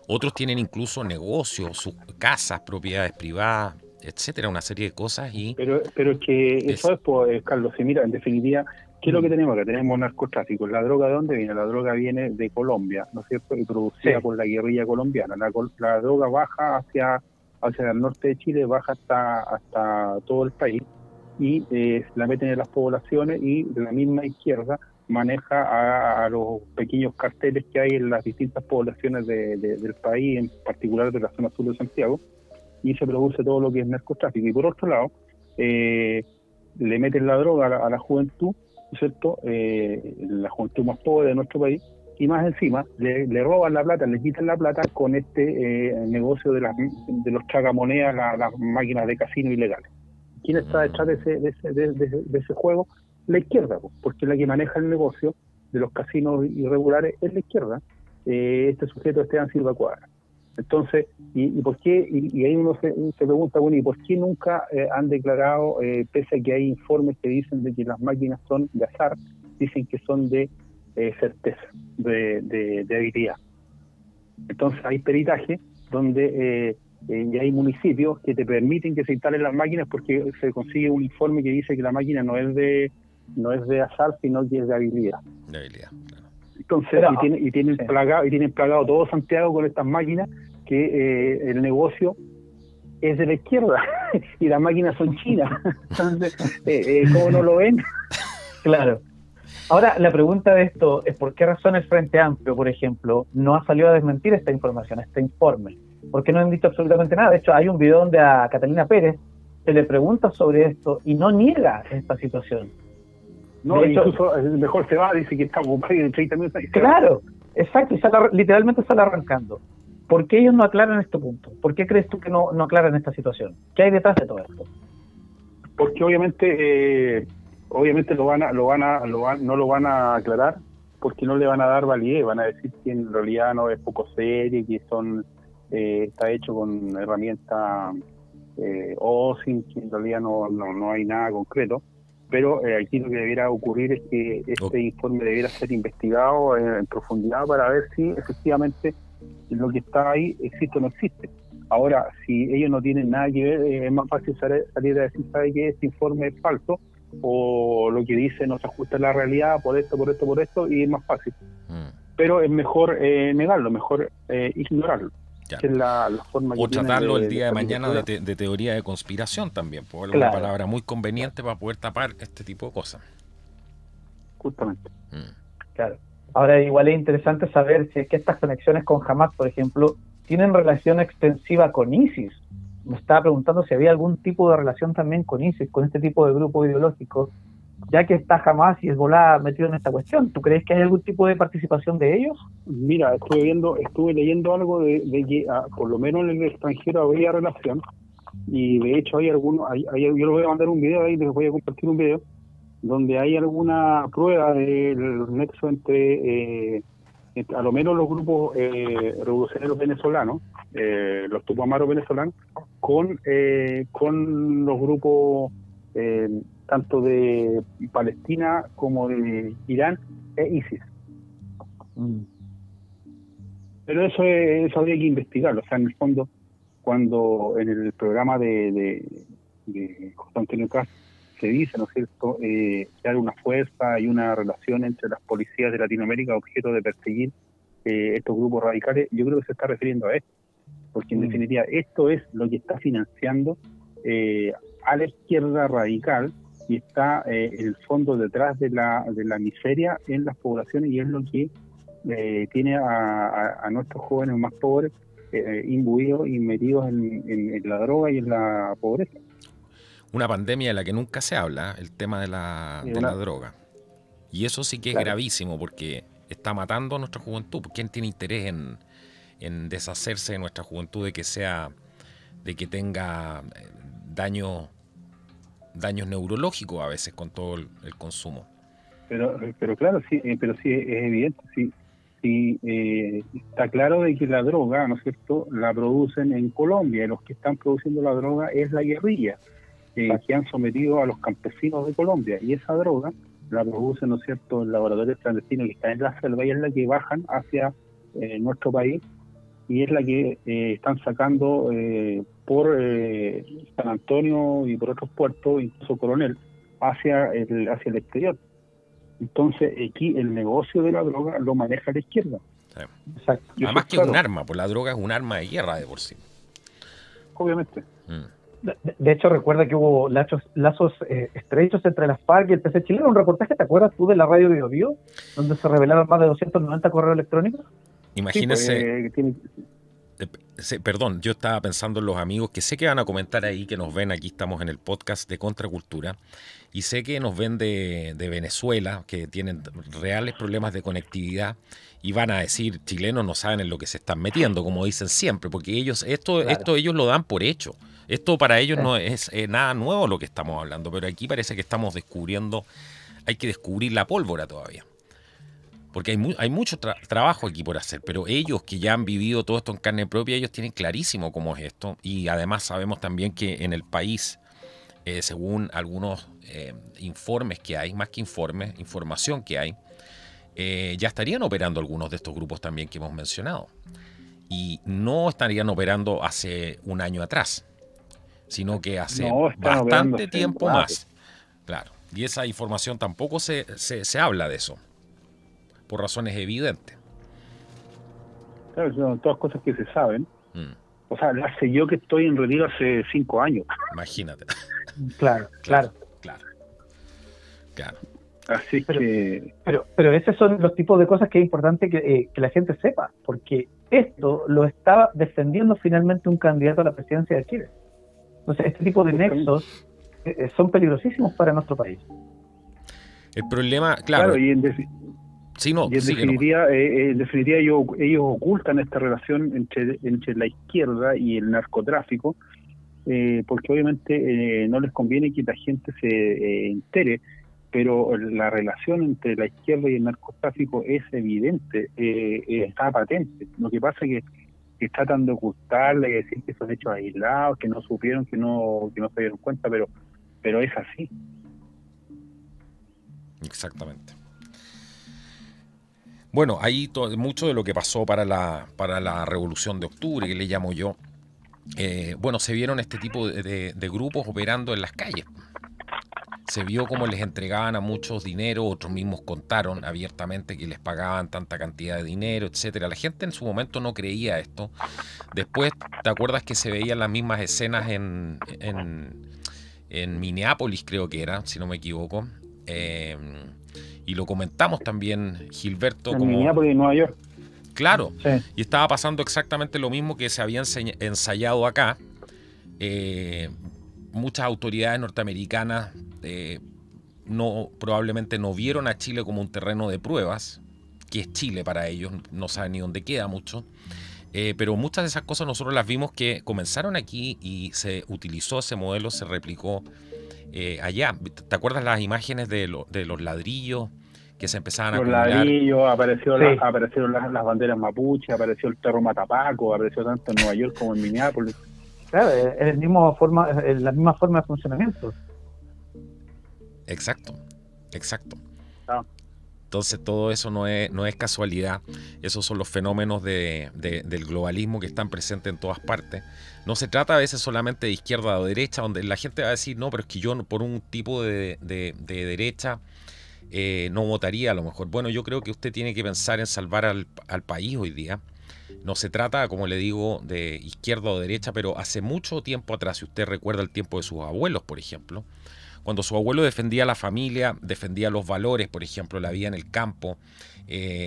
Otros tienen incluso negocios, sus casas, propiedades privadas, etcétera, una serie de cosas. Pero es que eso es, pues, Carlos, si mira, en definitiva, ¿qué es lo que tenemos acá? Tenemos narcotráfico. ¿La droga de dónde viene? La droga viene de Colombia, ¿no es cierto? Y producida por la guerrilla colombiana. La droga baja hacia el norte de Chile, baja hasta todo el país, y la meten en las poblaciones, y la misma izquierda maneja a los pequeños carteles que hay en las distintas poblaciones del país, en particular de la zona sur de Santiago, y se produce todo lo que es narcotráfico. Y por otro lado, le meten la droga a la juventud, ¿no es cierto? La juventud más pobre de nuestro país, y más encima le roban la plata, le quitan la plata con este negocio de los tragamonedas, las máquinas de casino ilegales. ¿Quién está detrás de ese juego? La izquierda, porque es la que maneja el negocio de los casinos irregulares, es la izquierda. Este sujeto, Esteban Silva Cuadra. Entonces, ¿y por qué? Y ahí uno se pregunta, bueno, ¿y por qué nunca han declarado, pese a que hay informes que dicen de que las máquinas son de azar, dicen que son de certeza, de habilidad? Entonces hay peritaje donde y hay municipios que te permiten que se instalen las máquinas, porque se consigue un informe que dice que la máquina no es de azar, sino que es de habilidad. De habilidad, claro. Entonces, y tienen plagado todo Santiago con estas máquinas, que el negocio es de la izquierda y las máquinas son chinas. Entonces, ¿cómo no lo ven? Claro. Ahora, la pregunta de esto es: ¿por qué razón el Frente Amplio, por ejemplo, no ha salido a desmentir esta información, este informe? ¿Por qué no han dicho absolutamente nada? De hecho, hay un video donde a Catalina Pérez se le pregunta sobre esto y no niega esta situación. No, incluso mejor se va, dice que está ocupado y en 30 minutos. Claro, exacto, y literalmente sale arrancando. ¿Por qué ellos no aclaran este punto? ¿Por qué crees tú que no aclaran esta situación? ¿Qué hay detrás de todo esto? Porque obviamente no lo van a aclarar, porque no le van a dar validez. Van a decir que en realidad no es poco serio, que está hecho con herramientas OSINT, que en realidad no hay nada concreto. Pero aquí lo que debiera ocurrir es que este informe debiera ser investigado en profundidad para ver si efectivamente lo que está ahí existe o no existe. Ahora, si ellos no tienen nada que ver, es más fácil salir a decir, ¿sabe qué? Este informe es falso, o lo que dice no se ajusta a la realidad por esto, y es más fácil. Pero es mejor negarlo, mejor ignorarlo. Que es la forma o que tratarlo el día de mañana de teoría de conspiración también, por una palabra muy conveniente para poder tapar este tipo de cosas. Justamente. Claro. Ahora, igual es interesante saber si es que estas conexiones con Hamas, por ejemplo, tienen relación extensiva con ISIS. Me estaba preguntando si había algún tipo de relación también con ISIS, con este tipo de grupo ideológico ya que está Hamas y Hezbolá metido en esta cuestión. ¿Tú crees que hay algún tipo de participación de ellos? Mira, estuve leyendo algo de que por lo menos en el extranjero había relación, y de hecho hay algunos, yo les voy a mandar un video ahí, les voy a compartir un video donde hay alguna prueba del nexo entre a lo menos los grupos revolucionarios venezolanos, los tupamaros venezolanos, con los grupos tanto de Palestina como de Irán e ISIS. Pero eso habría que investigarlo. O sea, en el fondo, cuando en el programa de José Antonio Caz se dice, ¿no es cierto?, que hay una fuerza y una relación entre las policías de Latinoamérica objeto de perseguir estos grupos radicales, yo creo que se está refiriendo a esto, porque en definitiva esto es lo que está financiando a la izquierda radical, y está en el fondo detrás de la miseria en las poblaciones, y es lo que tiene a nuestros jóvenes más pobres imbuidos y metidos en la droga y en la pobreza. Una pandemia de la que nunca se habla, el tema de la droga. Y eso sí que es gravísimo, porque está matando a nuestra juventud. ¿Quién tiene interés en deshacerse de nuestra juventud, de que tenga daños neurológicos a veces con todo el consumo? Pero claro, sí, pero sí es evidente, sí. Está claro de que la droga, ¿no es cierto?, la producen en Colombia, y los que están produciendo la droga es la guerrilla, que han sometido a los campesinos de Colombia, y esa droga la producen, ¿no es cierto?, en laboratorios clandestinos que están en la selva, y es la que bajan hacia nuestro país, y es la que están sacando por San Antonio y por otros puertos, incluso Coronel, hacia el exterior. Entonces, aquí el negocio de la droga lo maneja la izquierda. Sí. Exacto. Además que es un arma, pues la droga es un arma de guerra de por sí. Obviamente. De hecho, recuerda que hubo lazos estrechos entre las FARC y el PC chileno. Un reportaje, ¿te acuerdas tú, de la radio Bio Bio, donde se revelaron más de 290 correos electrónicos? Imagínese. Perdón, yo estaba pensando en los amigos que sé que van a comentar ahí, que nos ven, aquí estamos en el podcast de Contracultura, y sé que nos ven de Venezuela, que tienen reales problemas de conectividad, y van a decir, chilenos no saben en lo que se están metiendo, como dicen siempre, porque ellos esto ellos lo dan por hecho. Esto para ellos no es nada nuevo lo que estamos hablando, pero aquí parece que estamos descubriendo, hay que descubrir la pólvora todavía. Porque hay mucho trabajo aquí por hacer, pero ellos que ya han vivido todo esto en carne propia, ellos tienen clarísimo cómo es esto. Y además sabemos también que en el país, según algunos informes que hay, más que informes, información que hay, ya estarían operando algunos de estos grupos también que hemos mencionado. Y no estarían operando hace un año atrás, sino que hace bastante tiempo más. Claro. Y esa información tampoco se habla de eso, por razones evidentes. Claro, son todas cosas que se saben. O sea, hace yo que estoy en retiro hace 5 años. Imagínate. Claro. Así que... Pero esos son los tipos de cosas que es importante que la gente sepa, porque esto lo está defendiendo finalmente un candidato a la presidencia de Chile. Entonces, este tipo de nexos son peligrosísimos para nuestro país. El problema, claro, y en definitiva ellos ocultan esta relación entre la izquierda y el narcotráfico, porque obviamente no les conviene que la gente se entere, pero la relación entre la izquierda y el narcotráfico es evidente, está patente. Lo que pasa es que tratan de ocultarla y decir que son hechos aislados, que no supieron, que no se dieron cuenta, pero es así. Exactamente. Bueno, ahí mucho de lo que pasó para la Revolución de Octubre, que le llamo yo, se vieron este tipo de grupos operando en las calles. Se vio cómo les entregaban a muchos dinero, otros mismos contaron abiertamente que les pagaban tanta cantidad de dinero, etcétera. La gente en su momento no creía esto. Después, ¿te acuerdas que se veían las mismas escenas en Minneapolis, creo que era, si no me equivoco? Y lo comentamos también, Gilberto. En Minneapolis, Nueva York. Claro, sí. Y estaba pasando exactamente lo mismo que se había ensayado acá. Muchas autoridades norteamericanas probablemente no vieron a Chile como un terreno de pruebas, que es Chile para ellos, no saben ni dónde queda mucho. Pero muchas de esas cosas nosotros las vimos que comenzaron aquí y se utilizó ese modelo, se replicó allá. ¿Te acuerdas las imágenes de los ladrillos que se empezaban a acumular? Los ladrillos, aparecieron las banderas mapuche, apareció el perro matapaco, apareció tanto en Nueva York como en Minneapolis. Claro, es la misma forma de funcionamiento. Exacto. Ah. Entonces todo eso no es casualidad. Esos son los fenómenos del globalismo que están presentes en todas partes. No se trata a veces solamente de izquierda o derecha, donde la gente va a decir, no, pero es que yo por un tipo de derecha no votaría a lo mejor. Bueno, yo creo que usted tiene que pensar en salvar al país hoy día. No se trata, como le digo, de izquierda o derecha, pero hace mucho tiempo atrás, si usted recuerda el tiempo de sus abuelos, por ejemplo, cuando su abuelo defendía a la familia, defendía los valores, por ejemplo, la vida en el campo,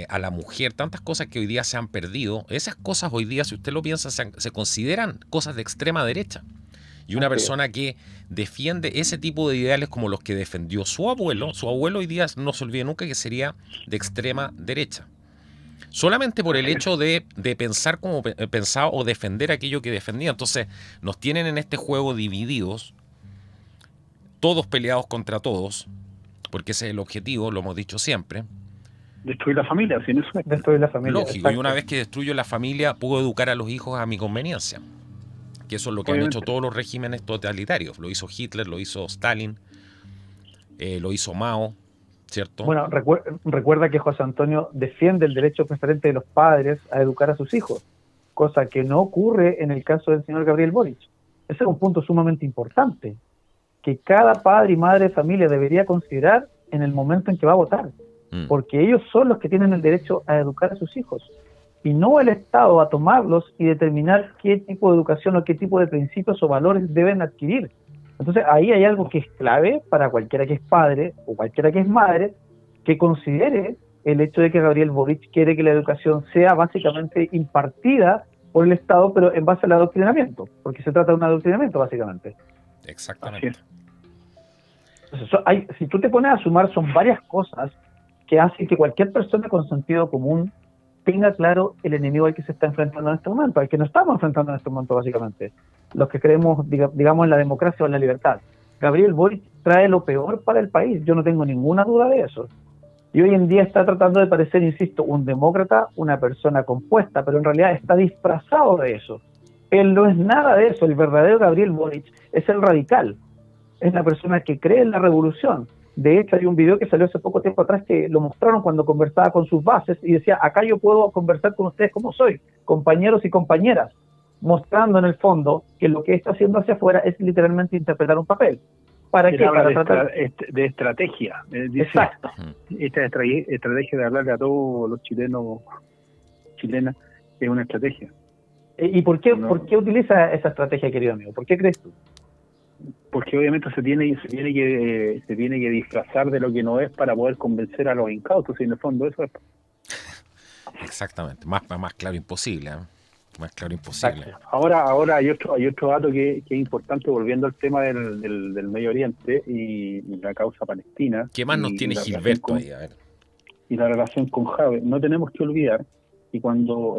a la mujer, tantas cosas que hoy día se han perdido, esas cosas hoy día, si usted lo piensa, se consideran cosas de extrema derecha. Y una persona que defiende ese tipo de ideales como los que defendió su abuelo hoy día, no se olvide nunca que sería de extrema derecha. Solamente por el hecho de pensar como pensaba o defender aquello que defendía. Entonces nos tienen en este juego divididos, todos peleados contra todos, porque ese es el objetivo, lo hemos dicho siempre. Destruir la familia, sin eso. Destruir la familia. Lógico, exacto. Y una vez que destruyo la familia, puedo educar a los hijos a mi conveniencia. Que eso es lo que han hecho todos los regímenes totalitarios. Lo hizo Hitler, lo hizo Stalin, lo hizo Mao, ¿cierto? Bueno, recuerda que José Antonio defiende el derecho preferente de los padres a educar a sus hijos, cosa que no ocurre en el caso del señor Gabriel Boric. Ese es un punto sumamente importante, que cada padre y madre de familia debería considerar en el momento en que va a votar, porque ellos son los que tienen el derecho a educar a sus hijos, y no el Estado a tomarlos y determinar qué tipo de educación o qué tipo de principios o valores deben adquirir. Entonces ahí hay algo que es clave para cualquiera que es padre o cualquiera que es madre, que considere el hecho de que Gabriel Boric quiere que la educación sea básicamente impartida por el Estado, pero en base al adoctrinamiento, porque se trata de un adoctrinamiento básicamente. Exactamente. Entonces, si tú te pones a sumar, son varias cosas que hacen que cualquier persona con sentido común tenga claro el enemigo al que se está enfrentando en este momento, al que nos estamos enfrentando en este momento básicamente, los que creemos, digamos, en la democracia o en la libertad. Gabriel Boric trae lo peor para el país, yo no tengo ninguna duda de eso. Y hoy en día está tratando de parecer, insisto, un demócrata, una persona compuesta, pero en realidad está disfrazado de eso. Él no es nada de eso, el verdadero Gabriel Boric es el radical, es la persona que cree en la revolución. De hecho, hay un video que salió hace poco tiempo atrás que lo mostraron cuando conversaba con sus bases y decía, acá yo puedo conversar con ustedes como soy, compañeros y compañeras, mostrando en el fondo que lo que está haciendo hacia afuera es literalmente interpretar un papel. ¿Para qué? Para tratar de estrategia. Dice, exacto. Esta estrategia de hablarle a todos los chilenas es una estrategia. ¿Y por qué utiliza esa estrategia, querido amigo? ¿Por qué crees tú? Porque obviamente se tiene que disfrazar de lo que no es para poder convencer a los incautos, y en el fondo eso es. Exactamente, más claro imposible, ¿eh? Más claro imposible. Exacto. Ahora hay otro dato que es importante, volviendo al tema del Medio Oriente y la causa palestina. ¿Qué más nos tiene Gilberto ahí? A ver. Y la relación con Jave. No tenemos que olvidar que cuando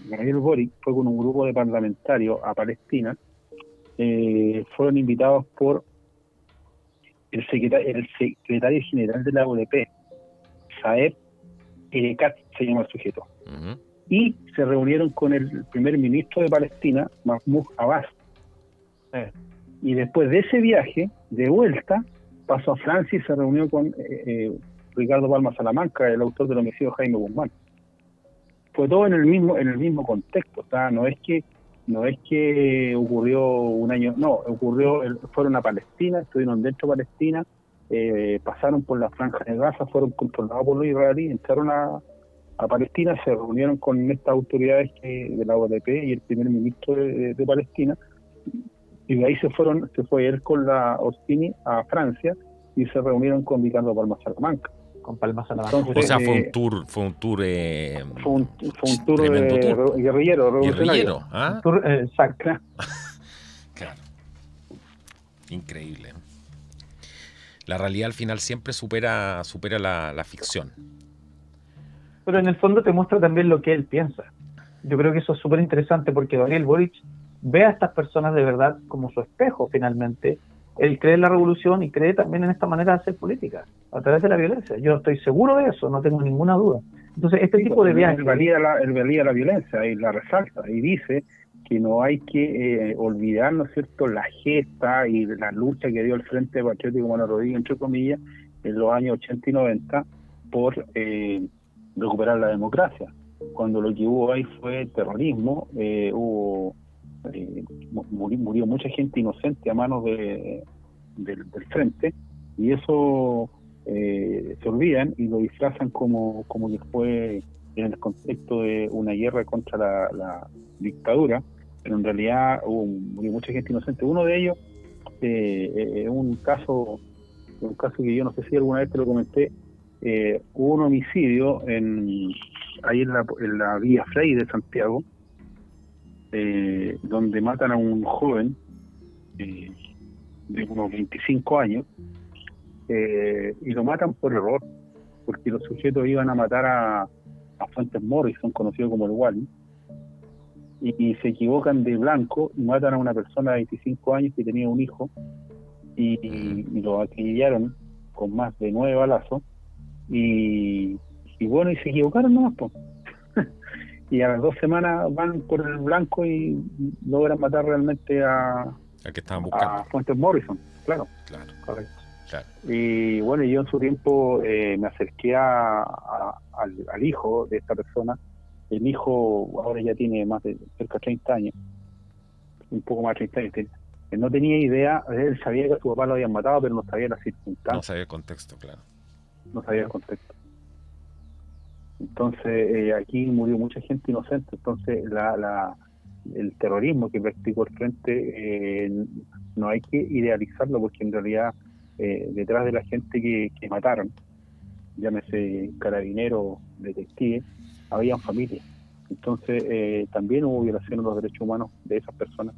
Gabriel Boric fue con un grupo de parlamentarios a Palestina, fueron invitados por el secretario general de la ODP, Saeb Erekat, se llama el sujeto, y se reunieron con el primer ministro de Palestina, Mahmoud Abbas. Y después de ese viaje, de vuelta, pasó a Francia y se reunió con Ricardo Palma Salamanca, el autor del homicidio de Jaime Guzmán. Fue todo en el mismo contexto, o sea, no es que ocurrió un año, no, fueron a Palestina, estuvieron dentro de Palestina, pasaron por la franja de Gaza, fueron controlados por los israelíes, entraron a Palestina, se reunieron con estas autoridades de la ODP y el primer ministro de Palestina, y de ahí se fue él con la Ospini a Francia y se reunieron con Ricardo Palma Salamanca. Con Palma Salamanca. Entonces, o sea, fue un tour guerrillero, revolucionario. ¿Ah? Exacto. Claro. Increíble. La realidad al final siempre supera la ficción. Pero en el fondo te muestra también lo que él piensa. Yo creo que eso es súper interesante porque Gabriel Boric ve a estas personas de verdad como su espejo finalmente. Él cree en la revolución y cree también en esta manera de hacer política, a través de la violencia. Yo estoy seguro de eso, no tengo ninguna duda. Entonces, este tipo de viajes... Él valía la violencia y la resalta y dice que no hay que olvidar, ¿no es cierto?, la gesta y la lucha que dio el Frente Patriótico Manuel Rodríguez, entre comillas, en los años 80 y 90 por recuperar la democracia. Cuando lo que hubo ahí fue terrorismo, murió mucha gente inocente a manos del Frente, y eso se olvidan y lo disfrazan como que fue en el contexto de una guerra contra la dictadura, pero en realidad murió mucha gente inocente. Uno de ellos es un caso que yo no sé si alguna vez te lo comenté. Hubo un homicidio ahí en la Vía Frey de Santiago, donde matan a un joven de unos 25 años, y lo matan por error, porque los sujetos iban a matar a Fuentes Morrison, conocido como el Wally, y se equivocan de blanco y matan a una persona de 25 años que tenía un hijo, y lo acribillaron con más de 9 balazos, y bueno, y se equivocaron nomás, pues. Y a las 2 semanas van por el blanco y logran matar realmente a que estaban buscando. A Fuentes Morrison, claro. Correcto. Claro. Y bueno, yo en su tiempo me acerqué al hijo de esta persona. El hijo ahora ya tiene más de cerca de 30 años, un poco más de 30 años. Él no tenía idea, él sabía que a su papá lo habían matado, pero no sabía las circunstancias. No sabía el contexto, claro. No sabía el contexto. Entonces, aquí murió mucha gente inocente. Entonces, el terrorismo que practicó el Frente, no hay que idealizarlo, porque en realidad detrás de la gente que mataron, llámese carabineros, detectives, habían familias. Entonces, también hubo violación a los derechos humanos de esas personas,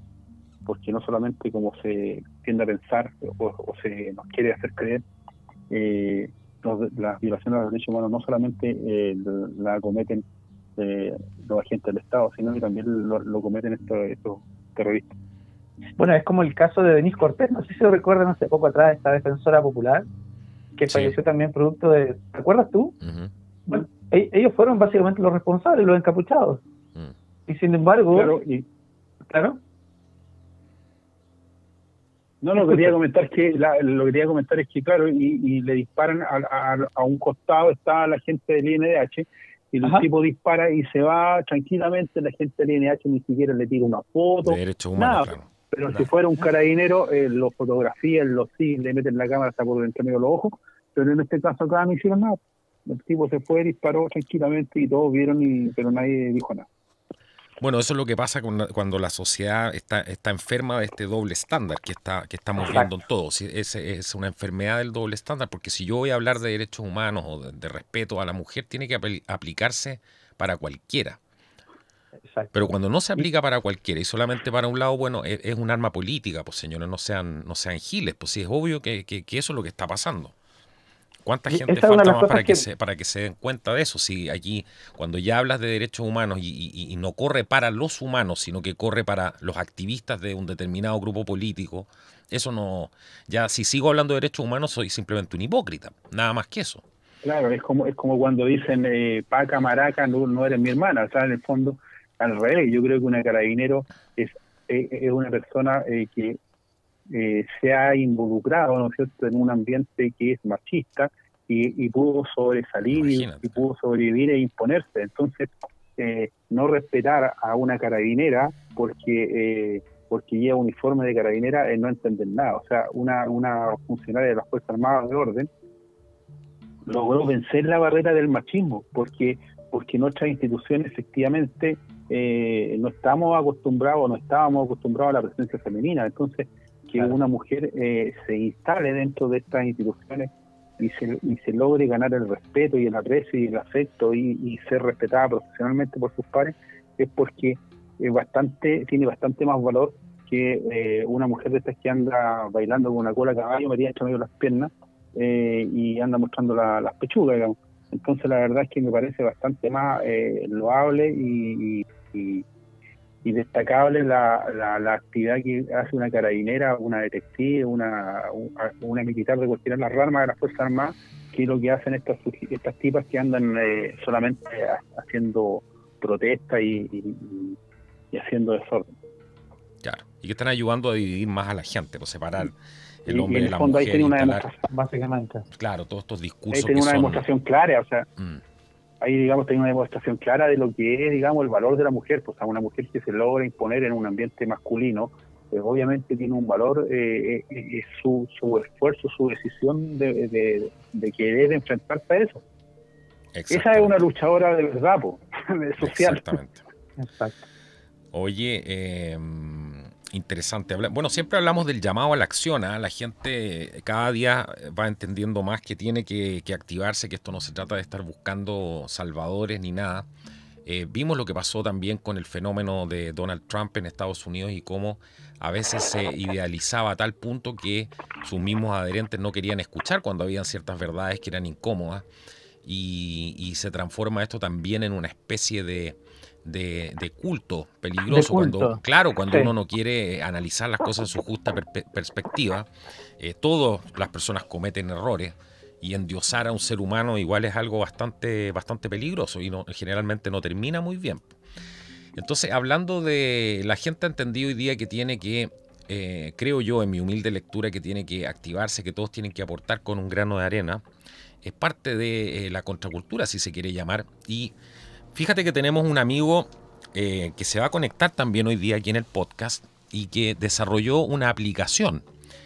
porque no solamente, como se tiende a pensar o se nos quiere hacer creer, las violaciones a los derechos humanos no solamente la cometen los agentes del Estado, sino que también lo cometen estos terroristas. Bueno, es como el caso de Denise Cortés, no sé si lo recuerdan, hace poco atrás, esta defensora popular, que falleció también producto de... ¿Te acuerdas tú? Uh-huh. Bueno, ellos fueron básicamente los responsables, los encapuchados. Y sin embargo... Claro. No, lo que quería comentar es que, claro, y le disparan a un costado, está la gente del INDH, y el tipo dispara y se va tranquilamente. La gente del INDH ni siquiera le tira una foto, derechos humanos, nada. Claro. Pero si fuera un carabinero, lo fotografían, lo siguen, le meten la cámara hasta por entre medio de los ojos, pero en este caso acá no hicieron nada. El tipo se fue, disparó tranquilamente y todos vieron, pero nadie dijo nada. Bueno, eso es lo que pasa cuando la sociedad está enferma de este doble estándar que estamos viendo en todos. Es una enfermedad del doble estándar, porque si yo voy a hablar de derechos humanos o de respeto a la mujer, tiene que aplicarse para cualquiera. Exacto. Pero cuando no se aplica para cualquiera y solamente para un lado, bueno, es un arma política, pues señores, no sean giles, pues sí, es obvio que eso es lo que está pasando. ¿Cuánta gente falta más para que se den cuenta de eso? Si aquí, cuando ya hablas de derechos humanos y no corre para los humanos, sino que corre para los activistas de un determinado grupo político, eso no... Ya si sigo hablando de derechos humanos soy simplemente un hipócrita, nada más que eso. Claro, es como cuando dicen Paca, Maraca, no eres mi hermana. O sea, en el fondo, al revés. Yo creo que una carabinero es una persona que se ha involucrado, ¿no es cierto?, en un ambiente que es machista y pudo sobresalir y pudo sobrevivir e imponerse. Entonces, no respetar a una carabinera porque lleva uniforme de carabinera es no entender nada. O sea, una funcionaria de las Fuerzas Armadas de Orden logró vencer la barrera del machismo, porque nuestras instituciones efectivamente no estábamos acostumbrados a la presencia femenina. Entonces, que una mujer se instale dentro de estas instituciones y se logre ganar el respeto y el aprecio y el afecto y ser respetada profesionalmente por sus pares, es porque tiene bastante más valor que una mujer de estas que anda bailando con una cola a caballo metida entre medio de las piernas y anda mostrando las pechugas, digamos. Entonces la verdad es que me parece bastante más loable y destacable la actividad que hace una carabinera, una detective, una militar de cuestionar las ramas de las Fuerzas Armadas, que es lo que hacen estas tipas que andan solamente haciendo protesta y haciendo desorden. Claro, y que están ayudando a dividir más a la gente, pues separar el Y hombre en de el la fondo mujer, ahí tiene una instalar, demostración, básicamente. claro, todos estos Ahí discursos tiene que una son... demostración clara, o sea, ahí, digamos, tiene una demostración clara de lo que es, digamos, el valor de la mujer. Pues a una mujer que se logra imponer en un ambiente masculino, obviamente tiene un valor, su esfuerzo, su decisión de querer enfrentarse a eso. Esa es una luchadora de verdad, social. Exactamente. Exacto. Oye, interesante. Bueno, siempre hablamos del llamado a la acción, ¿eh? La gente cada día va entendiendo más que tiene que activarse, que esto no se trata de estar buscando salvadores ni nada. Vimos lo que pasó también con el fenómeno de Donald Trump en Estados Unidos y cómo a veces se idealizaba a tal punto que sus mismos adherentes no querían escuchar cuando habían ciertas verdades que eran incómodas, y se transforma esto también en una especie de culto peligroso, de culto. cuando Sí. uno no quiere analizar las cosas en su justa perspectiva. Todas las personas cometen errores, y endiosar a un ser humano igual es algo bastante peligroso y generalmente no termina muy bien. Entonces, hablando de la gente, ha entendido hoy día que tiene que, creo yo, en mi humilde lectura, que tiene que activarse, que todos tienen que aportar con un grano de arena. Es parte de la contracultura, si se quiere llamar. Y fíjate que tenemos un amigo que se va a conectar también hoy día aquí en el podcast, y que desarrolló una aplicación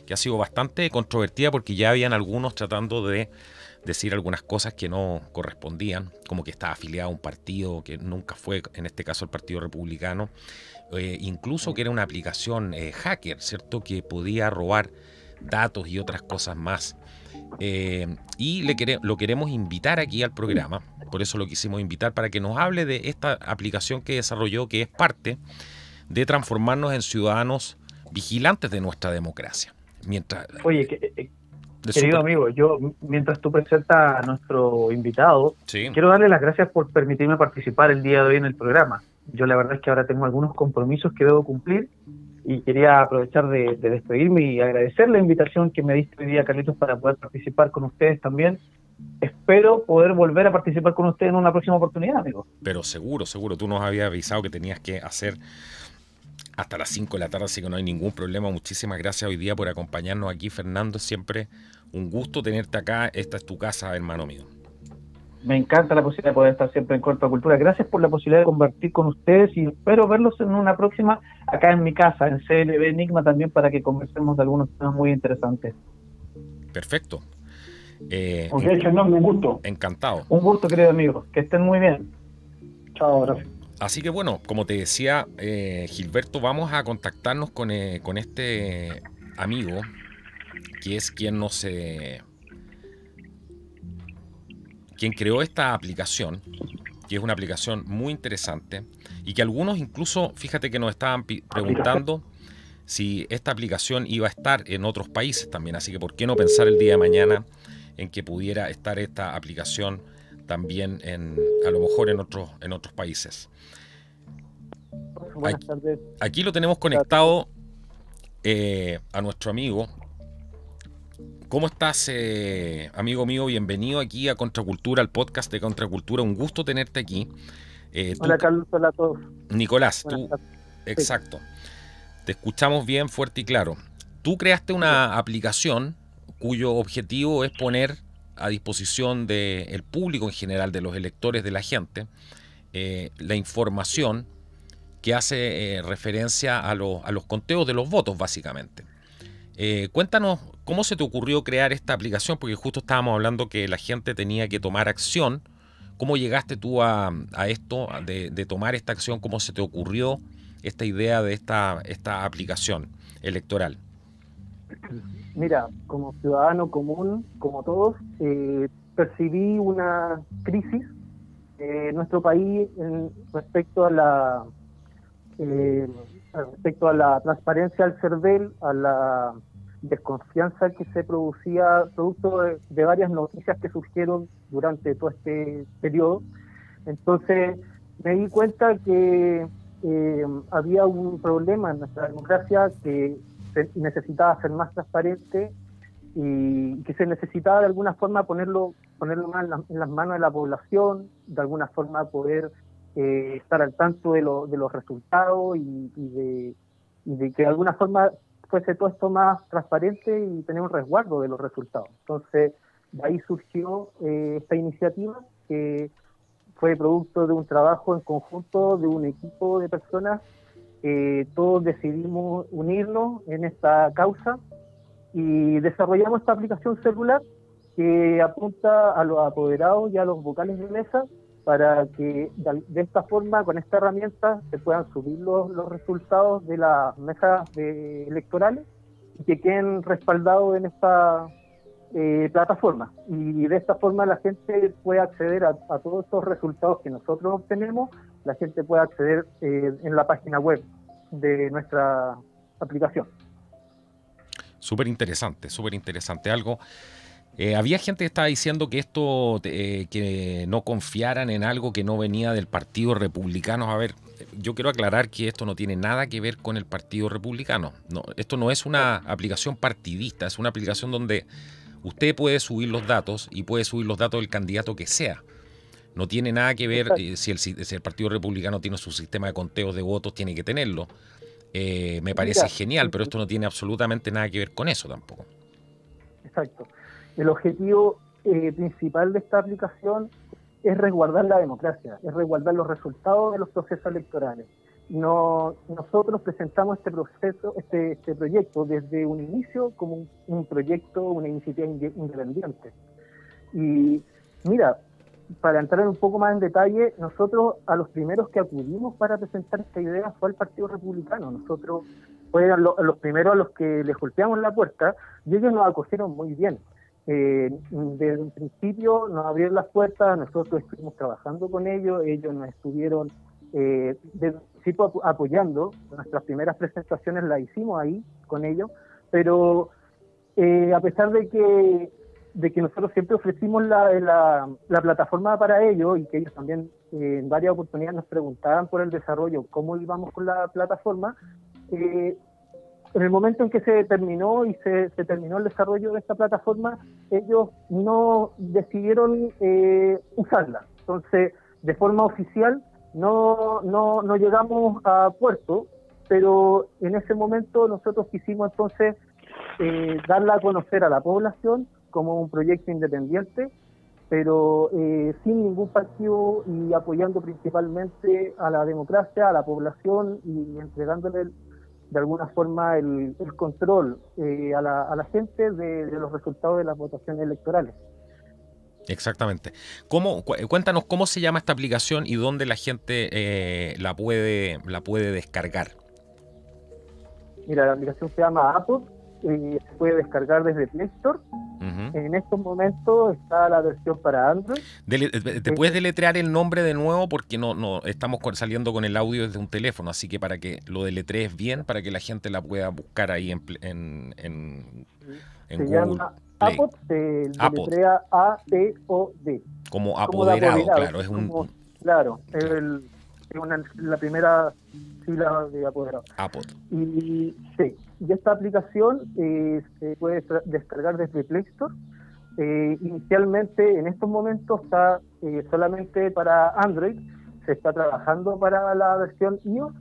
que ha sido bastante controvertida porque ya habían algunos tratando de decir algunas cosas que no correspondían, como que estaba afiliado a un partido que nunca fue, en este caso el Partido Republicano, incluso que era una aplicación hacker, ¿cierto?, que podía robar datos y otras cosas más. Y lo queremos invitar aquí al programa, por eso lo quisimos invitar, para que nos hable de esta aplicación que desarrolló, que es parte de transformarnos en ciudadanos vigilantes de nuestra democracia. Oye, querido amigo, yo, mientras tú presentas a nuestro invitado, sí, quiero darle las gracias por permitirme participar el día de hoy en el programa. Yo la verdad es que ahora tengo algunos compromisos que debo cumplir, y quería aprovechar de despedirme y agradecer la invitación que me diste hoy día, Carlitos, para poder participar con ustedes también. Espero poder volver a participar con ustedes en una próxima oportunidad, amigo. Pero seguro, tú nos habías avisado que tenías que hacer hasta las 5 de la tarde, así que no hay ningún problema. Muchísimas gracias hoy día por acompañarnos aquí, Fernando. Siempre un gusto tenerte acá. Esta es tu casa, hermano mío. Me encanta la posibilidad de poder estar siempre en Contracultura. Gracias por la posibilidad de compartir con ustedes, y espero verlos en una próxima acá en mi casa, en CLB Enigma también, para que conversemos de algunos temas muy interesantes. Perfecto. Ok, Fernando, un gusto. Encantado. Un gusto, querido amigo. Que estén muy bien. Chao, gracias. Así que bueno, como te decía, Gilberto, vamos a contactarnos con este amigo, que es quien quien creó esta aplicación, que es una aplicación muy interesante, y que algunos incluso, fíjate que nos estaban preguntando si esta aplicación iba a estar en otros países también, así que ¿por qué no pensar el día de mañana en que pudiera estar esta aplicación también a lo mejor en otros países? Buenas tardes. Aquí lo tenemos conectado a nuestro amigo. ¿Cómo estás, amigo mío? Bienvenido aquí a Contracultura, al podcast de Contracultura. Un gusto tenerte aquí. Hola, Carlos. Hola a todos. Nicolás, tú, exacto. Te escuchamos bien, fuerte y claro. Tú creaste una aplicación cuyo objetivo es poner a disposición del público en general, de los electores, de la gente, la información que hace referencia a los conteos de los votos, básicamente. Cuéntanos cómo se te ocurrió crear esta aplicación, porque justo estábamos hablando que la gente tenía que tomar acción. ¿Cómo llegaste tú a esto, de tomar esta acción? ¿Cómo se te ocurrió esta idea de esta aplicación electoral? Mira, como ciudadano común, como todos, percibí una crisis en nuestro país respecto a la transparencia al CERVEL, a desconfianza que se producía producto de varias noticias que surgieron durante todo este periodo. Entonces me di cuenta que había un problema en nuestra democracia, que se necesitaba ser más transparente y que se necesitaba de alguna forma ponerlo más en las manos de la población, de alguna forma poder estar al tanto de los resultados y de que de alguna forma fuese todo esto más transparente y tener un resguardo de los resultados. Entonces, de ahí surgió esta iniciativa, que fue producto de un trabajo en conjunto de un equipo de personas. Todos decidimos unirnos en esta causa y desarrollamos esta aplicación celular que apunta a los apoderados y a los vocales de mesa para que de esta forma, con esta herramienta, se puedan subir los resultados de las mesas electorales y que queden respaldados en esta plataforma. Y de esta forma la gente puede acceder a todos estos resultados que nosotros obtenemos. La gente puede acceder en la página web de nuestra aplicación. Súper interesante, súper interesante. Algo... había gente que estaba diciendo que esto, que no confiaran en algo que no venía del Partido Republicano. A ver, yo quiero aclarar que esto no tiene nada que ver con el Partido Republicano. No, esto no es una aplicación partidista, es una aplicación donde usted puede subir los datos y puede subir los datos del candidato que sea. No tiene nada que ver si el Partido Republicano tiene su sistema de conteos de votos, tiene que tenerlo. Me parece genial, pero esto no tiene absolutamente nada que ver con eso tampoco. Exacto. El objetivo principal de esta aplicación es resguardar la democracia, es resguardar los resultados de los procesos electorales. Nosotros presentamos este proyecto desde un inicio como un proyecto, una iniciativa independiente. Y mira, para entrar un poco más en detalle, nosotros a los primeros que acudimos para presentar esta idea fue al Partido Republicano. Nosotros fueron los primeros a los que les golpeamos la puerta y ellos nos acogieron muy bien. Desde un principio nos abrieron las puertas, nosotros estuvimos trabajando con ellos nos estuvieron desde el principio apoyando. Nuestras primeras presentaciones las hicimos ahí con ellos, pero a pesar de que nosotros siempre ofrecimos la plataforma para ellos y que ellos también en varias oportunidades nos preguntaban por el desarrollo, cómo íbamos con la plataforma, en el momento en que se terminó se terminó el desarrollo de esta plataforma, ellos no decidieron usarla. Entonces, de forma oficial, no llegamos a puerto, pero en ese momento nosotros quisimos entonces darla a conocer a la población como un proyecto independiente, pero sin ningún partido y apoyando principalmente a la democracia, a la población y entregándole de alguna forma el control a la gente de los resultados de las votaciones electorales. Exactamente. Cuéntanos cómo se llama esta aplicación y dónde la gente la puede descargar. Mira, la aplicación se llama Apple, se puede descargar desde Play Store. En estos momentos está la versión para Android. ¿Te puedes deletrear el nombre de nuevo? Porque no estamos saliendo con el audio desde un teléfono, así que para que lo deletrees bien, para que la gente la pueda buscar ahí en se Google llama Play. Apod, se deletrea A-P-O-D. Como apoderado, claro. Claro, es la primera sílaba de apoderado. Apod. Y esta aplicación se puede descargar desde Play Store. Inicialmente, en estos momentos, está solamente para Android. Se está trabajando para la versión iOS,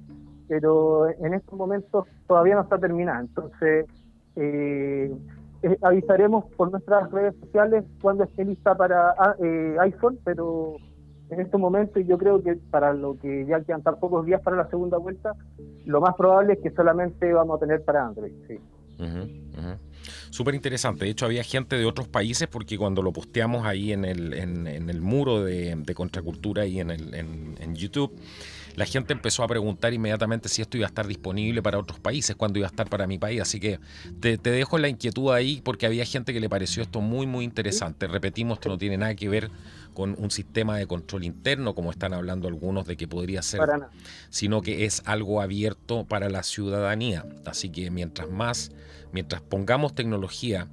pero en estos momentos todavía no está terminada. Entonces, avisaremos por nuestras redes sociales cuando esté lista para iPhone, pero en estos momentos yo creo que para lo que ya quedan tan pocos días para la segunda vuelta, lo más probable es que solamente vamos a tener para Android. Sí. Súper interesante. De hecho, había gente de otros países porque cuando lo posteamos ahí en el muro de Contracultura y en YouTube, la gente empezó a preguntar inmediatamente si esto iba a estar disponible para otros países, cuándo iba a estar para mi país. Así que te dejo la inquietud ahí porque había gente que le pareció esto muy, muy interesante. Repetimos, esto no tiene nada que ver con un sistema de control interno, como están hablando algunos de que podría ser, sino que es algo abierto para la ciudadanía. Así que mientras pongamos tecnología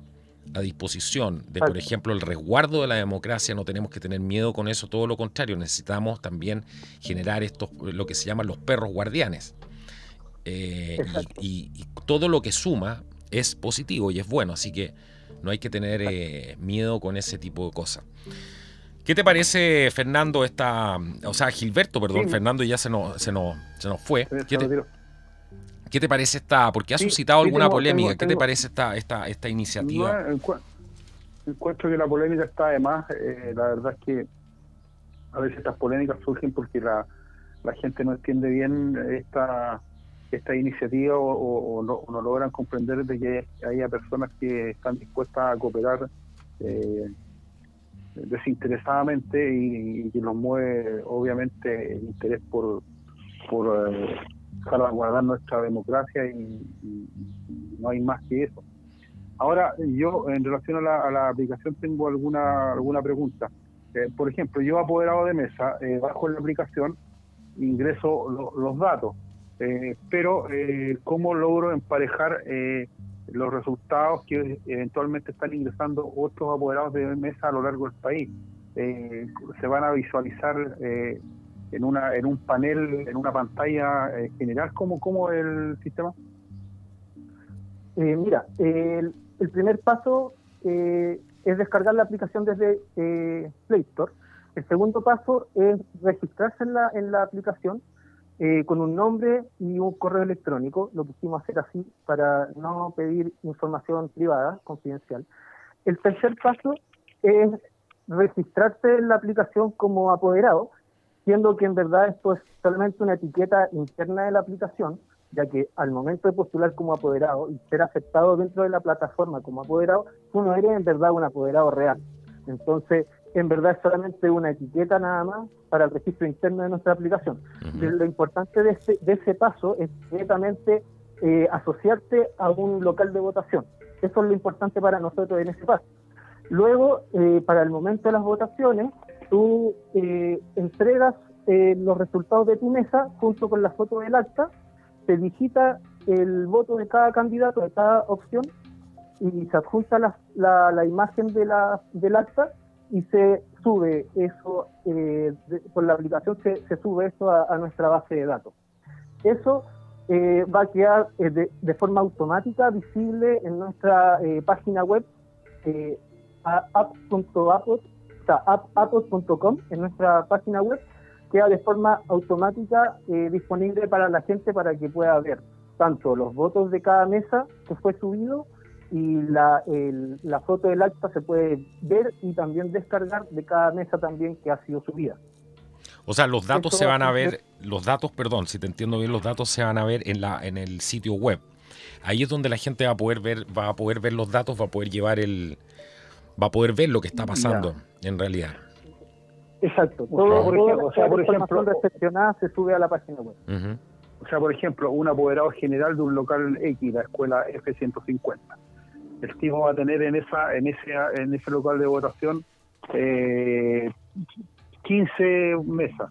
a disposición de, por ejemplo, el resguardo de la democracia, no tenemos que tener miedo con eso, todo lo contrario, necesitamos también generar lo que se llaman los perros guardianes. Y todo lo que suma es positivo y es bueno, así que no hay que tener miedo con ese tipo de cosas. ¿Qué te parece, Fernando, Gilberto, perdón, sí. Fernando ya se nos fue. ¿Qué te parece porque ha suscitado alguna polémica? ¿Qué te parece esta iniciativa? No, encuentro que la polémica está de más. La verdad es que a veces estas polémicas surgen porque la gente no entiende bien esta iniciativa o no logran comprender de que haya personas que están dispuestas a cooperar desinteresadamente y que los mueve obviamente el interés por salvaguardar nuestra democracia y no hay más que eso. Ahora, yo en relación a la aplicación tengo alguna pregunta. Por ejemplo, yo apoderado de mesa, bajo la aplicación, ingreso los datos, pero ¿cómo logro emparejar los resultados que eventualmente están ingresando otros apoderados de mesa a lo largo del país? ¿Se van a visualizar en un panel, en una pantalla general? ¿Cómo es el sistema? Mira, el primer paso es descargar la aplicación desde Play Store. El segundo paso es registrarse en la aplicación con un nombre y un correo electrónico. Lo quisimos hacer así para no pedir información privada, confidencial. El tercer paso es registrarse en la aplicación como apoderado, siendo que en verdad esto es solamente una etiqueta interna de la aplicación, ya que al momento de postular como apoderado y ser aceptado dentro de la plataforma como apoderado, tú no eres en verdad un apoderado real. Entonces, en verdad es solamente una etiqueta nada más para el registro interno de nuestra aplicación. Uh-huh. Lo importante de ese paso es directamente asociarte a un local de votación. Eso es lo importante para nosotros en ese paso. Luego, para el momento de las votaciones, tú entregas los resultados de tu mesa junto con la foto del acta, se digita el voto de cada candidato, de cada opción, y se adjunta la imagen del acta y se sube eso, por la aplicación se sube eso a nuestra base de datos. Eso va a quedar de forma automática visible en nuestra página web, app.apod.com, en nuestra página web, queda de forma automática disponible para la gente para que pueda ver tanto los votos de cada mesa que fue subido y la foto del acta se puede ver y también descargar de cada mesa también que ha sido subida. O sea, los datos se van a ver, si te entiendo bien, los datos se van a ver en el sitio web. Ahí es donde la gente va a poder ver los datos, va a poder ver lo que está pasando en realidad. Exacto. Por ejemplo, recepcionada se sube a la página web. Uh-huh. O sea, por ejemplo, un apoderado general de un local X, la escuela F-150. El tipo va a tener en ese local de votación 15 mesas.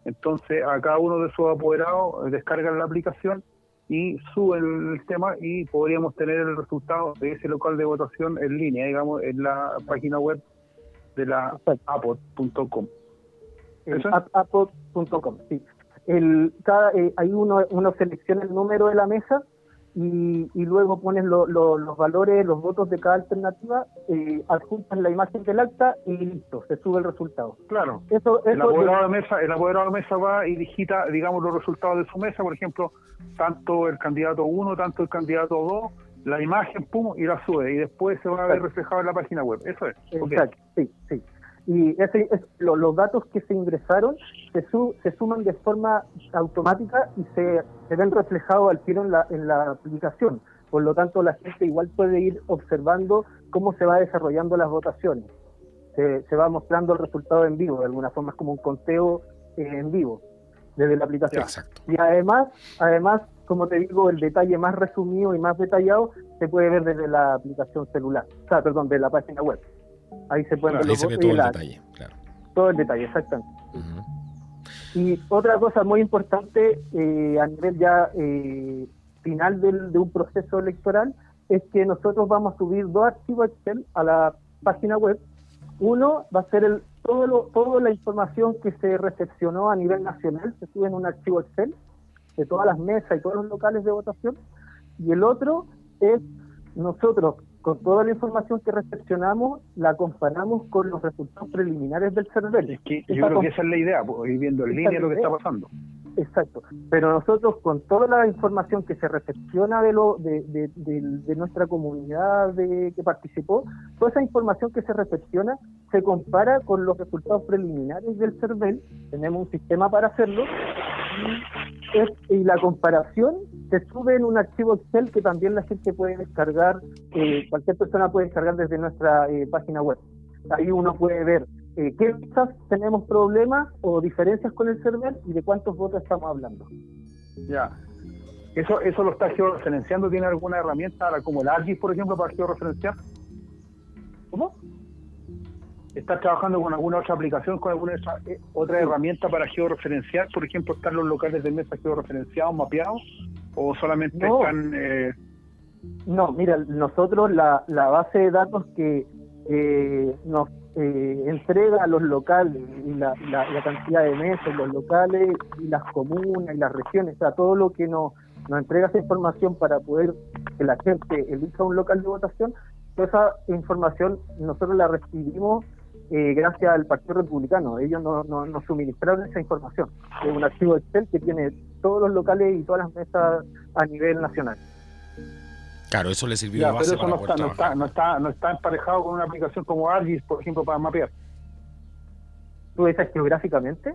Entonces, a cada uno de sus apoderados descargan la aplicación y suben el tema y podríamos tener el resultado de ese local de votación en línea, digamos, en la página web de la apod.com. Apod.com, sí. Ahí uno selecciona el número de la mesa y luego ponen los valores, los votos de cada alternativa, adjuntan la imagen del acta y listo, se sube el resultado. Claro. El apoderado de mesa va y digita, digamos, los resultados de su mesa, por ejemplo, tanto el candidato 1, tanto el candidato 2, la imagen, pum, y la sube, y después se va a ver reflejado en la página web. Eso es. Exacto, okay. Sí. Y los datos que se ingresaron se suman de forma automática y se ven reflejados al tiro en la aplicación. Por lo tanto, la gente igual puede ir observando cómo se va desarrollando las votaciones. Se va mostrando el resultado en vivo, de alguna forma es como un conteo en vivo. desde la aplicación. Exacto. Y además, como te digo, el detalle más resumido y más detallado se puede ver desde la aplicación celular, de la página web. Ahí se pueden ver Ahí se ve todo el detalle, claro. Todo el detalle, exactamente. Uh-huh. Y otra cosa muy importante a nivel ya final de un proceso electoral es que nosotros vamos a subir 2 archivos Excel a la página web. Uno va a ser toda la información que se recepcionó a nivel nacional, se sube en un archivo Excel de todas las mesas y todos los locales de votación. Y el otro es nosotros, con toda la información que recepcionamos, la comparamos con los resultados preliminares del CERVEL. Es que yo creo que esa es la idea, pues, ir viendo en línea lo que está pasando. Exacto, pero nosotros con toda la información que se recepciona de nuestra comunidad que participó, toda esa información que se recepciona se compara con los resultados preliminares del CERVEL, tenemos un sistema para hacerlo, y la comparación se sube en un archivo Excel que también la gente puede descargar, cualquier persona puede descargar desde nuestra página web. Ahí uno puede ver qué cosas tenemos problemas o diferencias con el CERVEL y de cuántos votos estamos hablando. Ya. ¿Eso lo está georreferenciando? ¿Tiene alguna herramienta como el ARGIS, por ejemplo, para georreferenciar? ¿Cómo? ¿Estás trabajando con alguna otra aplicación, con alguna otra herramienta para georreferenciar? Por ejemplo, ¿están los locales de mesa georreferenciados, mapeados? ¿O solamente están...? No, mira, nosotros la base de datos que nos entrega a los locales y la cantidad de mesas, los locales y las comunas y las regiones, o sea, todo lo que nos entrega esa información para poder que la gente elija un local de votación, toda esa información nosotros la recibimos gracias al Partido Republicano. Ellos nos suministraron esa información. Es un archivo Excel que tiene todos los locales y todas las mesas a nivel nacional. Claro, eso le sirvió de base pero para eso no está emparejado con una aplicación como ARGIS, por ejemplo, para mapear. ¿Tú dices geográficamente?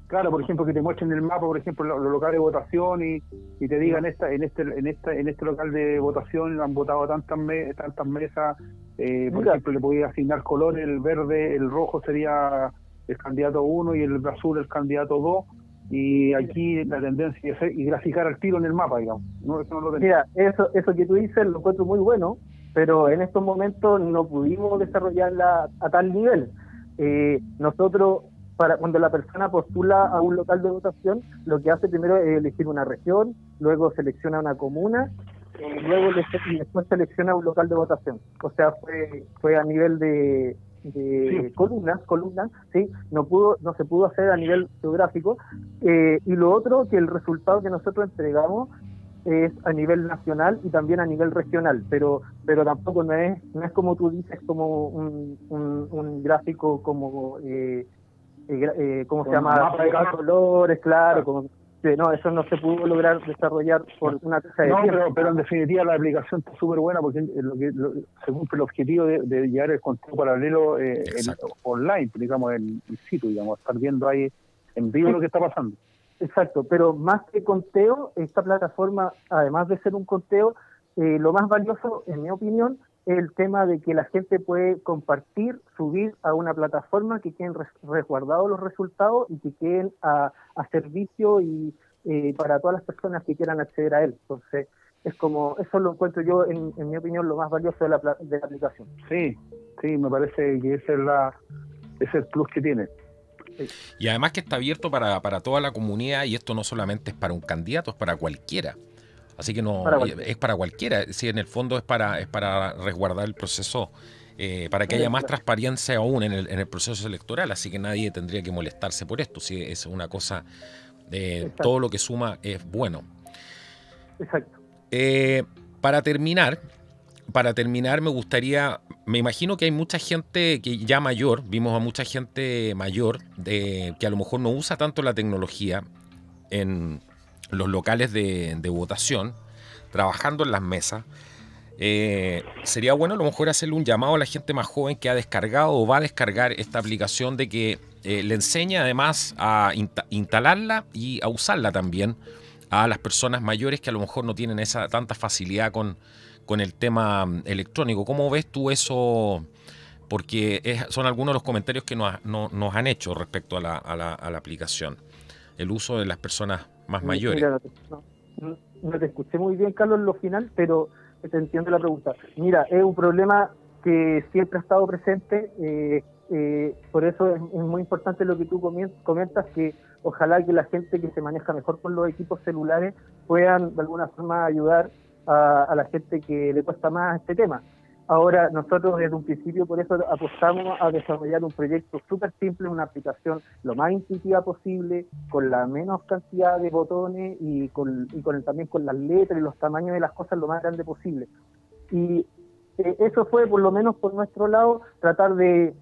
Claro, por ejemplo, que te muestren el mapa, por ejemplo, los locales de votación y te digan en este local de votación han votado tantas mesas, por ejemplo, le podía asignar colores, el verde, el rojo sería el candidato 1 y el azul el candidato 2, y aquí la tendencia es y graficar al tiro en el mapa, digamos. No, eso no lo tenía. Mira, eso que tú dices lo encuentro muy bueno, pero en estos momentos no pudimos desarrollarla a tal nivel. Nosotros, cuando la persona postula a un local de votación, lo que hace primero es elegir una región, luego selecciona una comuna, y después selecciona un local de votación. O sea, fue a nivel de columnas, ¿sí? No se pudo hacer a nivel geográfico. Y lo otro, que el resultado que nosotros entregamos es a nivel nacional y también a nivel regional, pero tampoco no es como tú dices, como un gráfico como ¿cómo se llama? Mapa de colores, claro, como no, eso no se pudo lograr desarrollar por una cosa de tiempo. pero en definitiva la aplicación está súper buena porque se cumple el objetivo de llevar el contenido paralelo online, digamos, en situ, digamos, estar viendo ahí en vivo lo que está pasando. Exacto, pero más que conteo, esta plataforma, además de ser un conteo, lo más valioso, en mi opinión, es el tema de que la gente puede compartir, subir a una plataforma, que queden resguardados los resultados y que queden a servicio y para todas las personas que quieran acceder a él. Entonces, es como, eso lo encuentro yo, en mi opinión, lo más valioso de la aplicación. Sí, me parece que ese es el plus que tiene. Y además que está abierto para toda la comunidad, y esto no solamente es para un candidato, es para cualquiera. Así que es para cualquiera. Sí, en el fondo es para resguardar el proceso, para que haya más transparencia aún en el proceso electoral. Así que nadie tendría que molestarse por esto. Sí, es una cosa, todo lo que suma es bueno. Exacto. Para terminar, me imagino que hay mucha gente que ya mayor, vimos a mucha gente mayor que a lo mejor no usa tanto la tecnología en los locales de votación, trabajando en las mesas. Sería bueno a lo mejor hacerle un llamado a la gente más joven que ha descargado o va a descargar esta aplicación, de que le enseñe además a instalarla y a usarla también a las personas mayores que a lo mejor no tienen tanta facilidad con el tema electrónico. ¿Cómo ves tú eso? Porque son algunos de los comentarios que nos han hecho respecto a la aplicación. el uso de las personas más mayores. Mira, no te escuché muy bien, Carlos, en lo final, pero te entiendo la pregunta. Mira, es un problema que siempre ha estado presente, por eso es muy importante lo que tú comentas, que ojalá que la gente que se maneja mejor con los equipos celulares puedan de alguna forma ayudar a la gente que le cuesta más este tema. Ahora, nosotros desde un principio por eso apostamos a desarrollar un proyecto súper simple, una aplicación lo más intuitiva posible, con la menos cantidad de botones y también con las letras y los tamaños de las cosas lo más grande posible. Y eso fue, por lo menos por nuestro lado, tratar de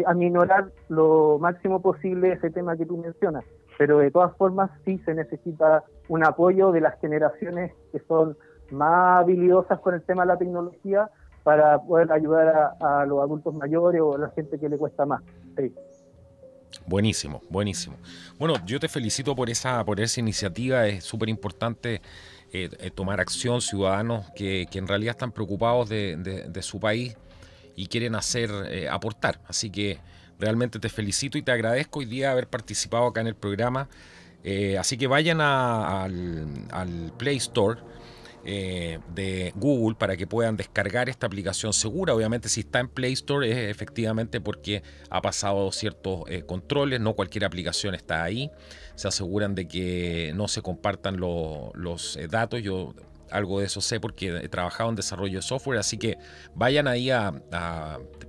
aminorar lo máximo posible ese tema que tú mencionas. Pero de todas formas sí se necesita un apoyo de las generaciones que son más habilidosas con el tema de la tecnología, para poder ayudar a los adultos mayores o a la gente que le cuesta más. Sí. Buenísimo, buenísimo. Bueno, yo te felicito por esa iniciativa. Es súper importante tomar acción, ciudadanos que en realidad están preocupados de su país y quieren aportar. Así que realmente te felicito y te agradezco hoy día haber participado acá en el programa. Así que vayan al Play Store de Google para que puedan descargar esta aplicación segura. Obviamente si está en Play Store es efectivamente porque ha pasado ciertos controles, no cualquier aplicación está ahí, se aseguran de que no se compartan los datos. Yo algo de eso sé porque he trabajado en desarrollo de software, así que vayan ahí a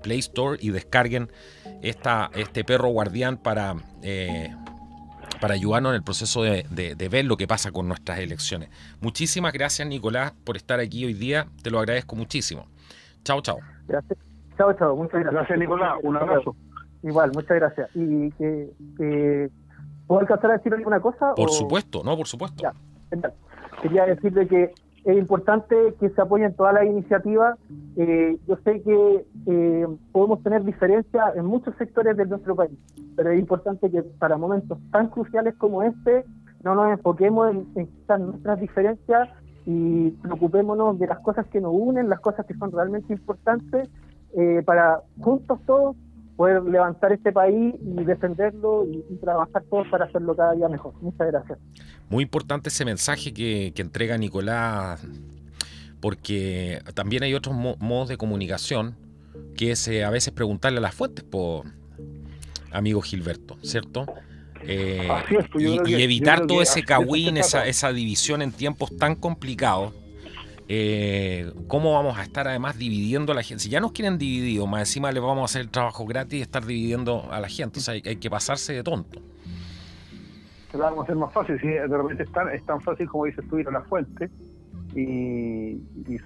Play Store y descarguen este perro guardián para ayudarnos en el proceso de ver lo que pasa con nuestras elecciones. Muchísimas gracias, Nicolás, por estar aquí hoy día. Te lo agradezco muchísimo. Chao, chao. Gracias. Chao. Muchas gracias. Gracias, Nicolás. Un abrazo. Igual, muchas gracias. ¿Y puedo alcanzar a decir alguna cosa? Por supuesto. Ya, genial. Quería decirle que es importante que se apoyen todas las iniciativas. Yo sé que podemos tener diferencias en muchos sectores de nuestro país, pero es importante que para momentos tan cruciales como este no nos enfoquemos en quitar nuestras diferencias y preocupémonos de las cosas que nos unen, las cosas que son realmente importantes, para juntos todos poder levantar este país y defenderlo y trabajar todos para hacerlo cada día mejor. Muchas gracias. Muy importante ese mensaje que entrega Nicolás, porque también hay otros modos de comunicación que es a veces preguntarle a las fuentes, amigo Gilberto, ¿cierto? Y evitar todo ese cagüín, esa división en tiempos tan complicados. ¿Cómo vamos a estar además dividiendo a la gente? Si ya nos quieren divididos, más encima les vamos a hacer el trabajo gratis y estar dividiendo a la gente. O sea, hay que pasarse de tonto. Se la vamos a hacer más fácil. Si de repente es tan fácil como dices tú, ir a la fuente y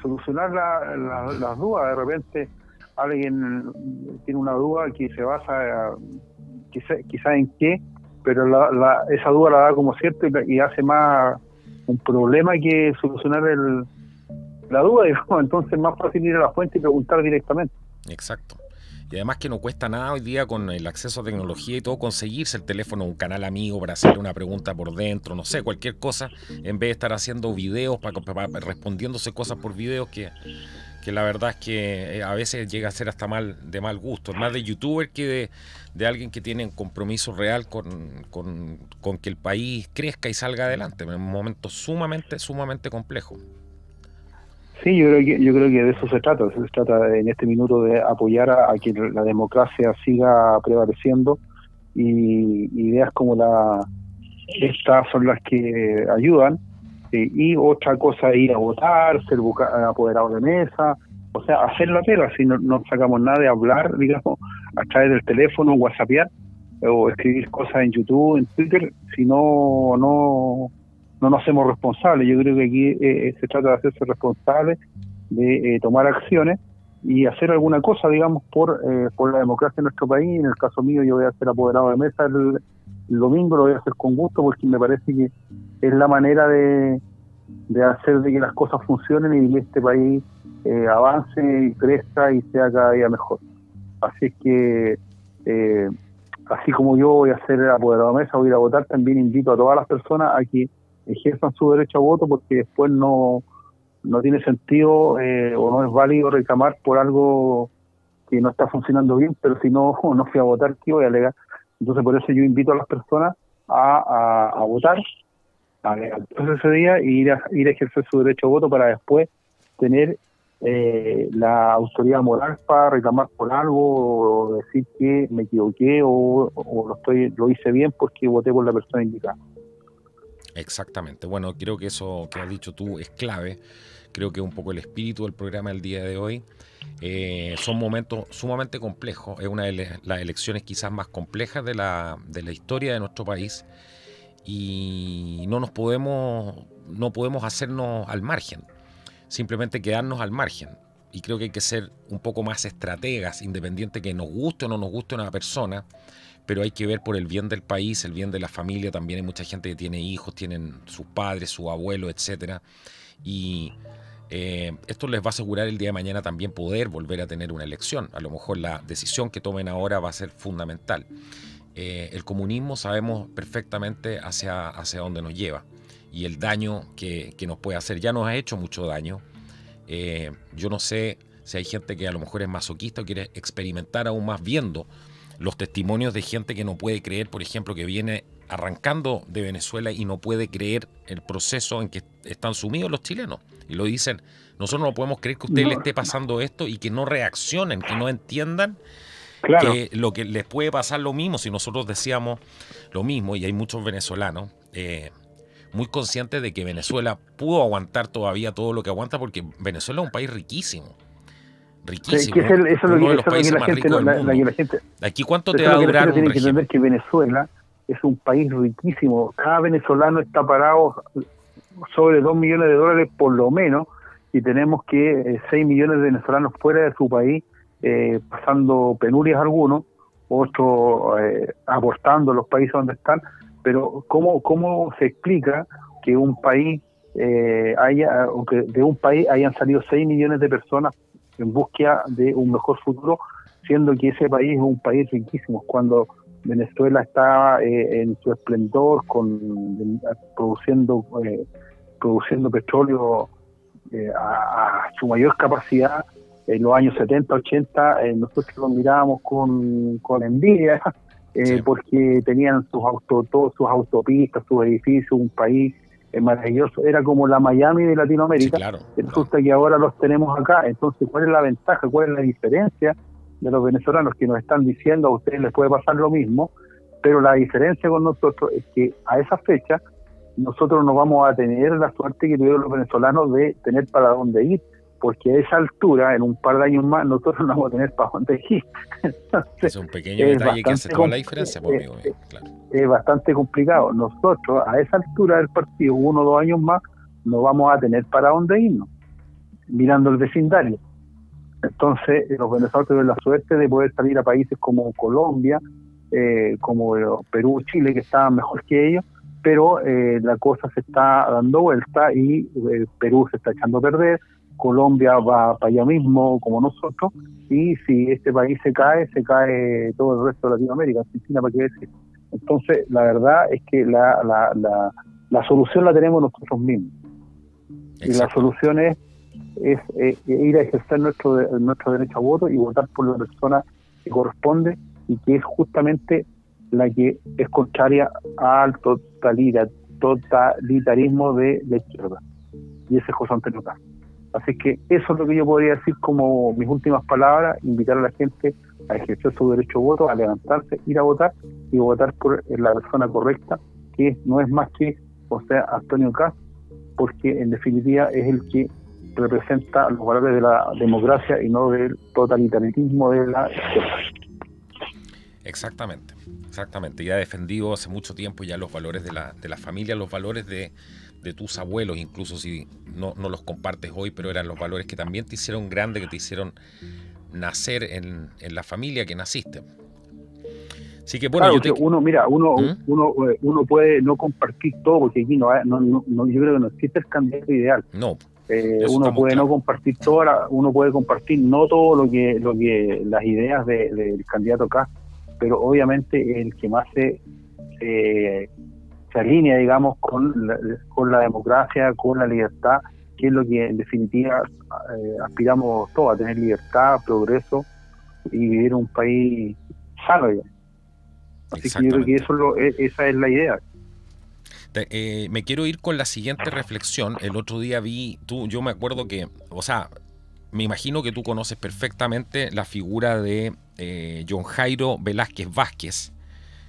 solucionar las dudas. De repente alguien tiene una duda que se basa quizá en qué, pero esa duda la da como cierto y hace más un problema que solucionar la duda, digamos. Entonces es más fácil ir a la fuente y preguntar directamente. Exacto. Y además que no cuesta nada hoy día con el acceso a tecnología y todo conseguirse el teléfono de un canal amigo para hacerle una pregunta por dentro, no sé, cualquier cosa, en vez de estar haciendo videos, para respondiéndose cosas por videos que la verdad es que a veces llega a ser hasta de mal gusto. Es más de youtuber que de alguien que tiene un compromiso real con que el país crezca y salga adelante en un momento sumamente complejo. Sí, yo creo que de eso se trata. Se trata en este minuto de apoyar a que la democracia siga prevaleciendo, y ideas como estas son las que ayudan. Y otra cosa es ir a votar, ser apoderado de mesa, o sea, hacer la pega. Si no sacamos nada de hablar, digamos, a través del teléfono, whatsappear o escribir cosas en YouTube, en Twitter, si no nos hacemos responsables. Yo creo que aquí se trata de hacerse responsable, de tomar acciones y hacer alguna cosa, digamos, por la democracia en nuestro país. En el caso mío, yo voy a ser apoderado de mesa el domingo, lo voy a hacer con gusto, porque me parece que es la manera de hacer de que las cosas funcionen y que este país avance y crezca y sea cada día mejor. Así es que así como yo voy a ser apoderado de mesa, voy a ir a votar, también invito a todas las personas a que ejerzan su derecho a voto, porque después no tiene sentido o no es válido reclamar por algo que no está funcionando bien, pero si no fui a votar, ¿qué voy a alegar? Entonces por eso yo invito a las personas a a votar, a levantarse ese día e ir a ejercer su derecho a voto para después tener la autoridad moral para reclamar por algo o decir que me equivoqué o lo hice bien porque voté por la persona indicada. Exactamente. Bueno, creo que eso que has dicho tú es clave. Creo que un poco el espíritu del programa del día de hoy. Son momentos sumamente complejos. Es una de las elecciones quizás más complejas de la historia de nuestro país. Y no podemos hacernos al margen. Simplemente quedarnos al margen. Y creo que hay que ser un poco más estrategas, independiente que nos guste o no nos guste una persona, pero hay que ver por el bien del país, el bien de la familia. También hay mucha gente que tiene hijos, tienen sus padres, sus abuelos, etcétera. Y esto les va a asegurar el día de mañana también poder volver a tener una elección. A lo mejor la decisión que tomen ahora va a ser fundamental. El comunismo sabemos perfectamente hacia dónde nos lleva y el daño que nos puede hacer. Ya nos ha hecho mucho daño. Yo no sé si hay gente que a lo mejor es masoquista o quiere experimentar aún más viendo los testimonios de gente que no puede creer, por ejemplo, que viene arrancando de Venezuela y no puede creer el proceso en que están sumidos los chilenos. Y lo dicen, nosotros no podemos creer que a usted le esté pasando esto y que no reaccionen, que no entiendan que lo que les puede pasar lo mismo si nosotros decíamos lo mismo. Y hay muchos venezolanos muy conscientes de que Venezuela pudo aguantar todavía todo lo que aguanta, porque Venezuela es un país riquísimo. Riquísimo, sí, eso es uno de los países más ricos del mundo. Aquí, ¿cuánto te va a durar un régimen? Tiene que entender que Venezuela es un país riquísimo. Cada venezolano está parado sobre $2 millones por lo menos, y tenemos que 6 millones de venezolanos fuera de su país, pasando penurias algunos, otros aportando a los países donde están. Pero ¿cómo se explica que un país de un país hayan salido 6 millones de personas en búsqueda de un mejor futuro, siendo que ese país es un país riquísimo, cuando Venezuela está en su esplendor, produciendo petróleo a su mayor capacidad? En los años 70, 80, nosotros lo mirábamos con envidia, sí, porque tenían todas sus autopistas, sus edificios, un país maravilloso. Era como la Miami de Latinoamérica. Sí, claro. Resulta que ahora los tenemos acá. Entonces, ¿cuál es la ventaja? ¿Cuál es la diferencia de los venezolanos que nos están diciendo a ustedes les puede pasar lo mismo? Pero la diferencia con nosotros es que a esa fecha nosotros no vamos a tener la suerte que tuvieron los venezolanos de tener para dónde ir, porque a esa altura, en un par de años más, nosotros no vamos a tener para dónde ir. Entonces, es un pequeño detalle que hace toda la diferencia, amigo. Claro. Es bastante complicado. Nosotros, a esa altura del partido, 1 o 2 años más, no vamos a tener para dónde irnos, mirando el vecindario. Entonces, los venezolanos tienen la suerte de poder salir a países como Colombia, como Perú, Chile, que estaban mejor que ellos, pero la cosa se está dando vuelta y Perú se está echando a perder. Colombia va para allá mismo como nosotros, y si este país se cae todo el resto de Latinoamérica, Argentina, para qué decir. Entonces, la verdad es que la solución la tenemos nosotros mismos. Exacto. Y la solución es ir a ejercer nuestro derecho a voto y votar por la persona que corresponde, y que es justamente la que es contraria al totalitarismo de la izquierda. Y ese es José Antonio Caz. Así que eso es lo que yo podría decir como mis últimas palabras: invitar a la gente a ejercer su derecho a voto, a levantarse, ir a votar y votar por la persona correcta, que no es más que José Antonio Caz, porque en definitiva es el que representa los valores de la democracia y no del totalitarismo de la izquierda. Exactamente. Y ha defendido hace mucho tiempo ya los valores de la familia, los valores de tus abuelos, incluso si no los compartes hoy, pero eran los valores que también te hicieron grande, que te hicieron nacer en la familia que naciste. Así que bueno, claro, uno puede no compartir todo, porque aquí no, yo creo que no existe el candidato ideal. No. Uno puede no compartir todo, uno puede compartir no todo lo que las ideas del candidato Caz, pero obviamente el que más se alinea, digamos, con la democracia, con la libertad, que es lo que en definitiva aspiramos todos, a tener libertad, progreso y vivir en un país sano, digamos. Así que yo creo que esa es la idea. Me quiero ir con la siguiente reflexión. El otro día yo me acuerdo que, o sea, me imagino que tú conoces perfectamente la figura de John Jairo Velázquez Vázquez,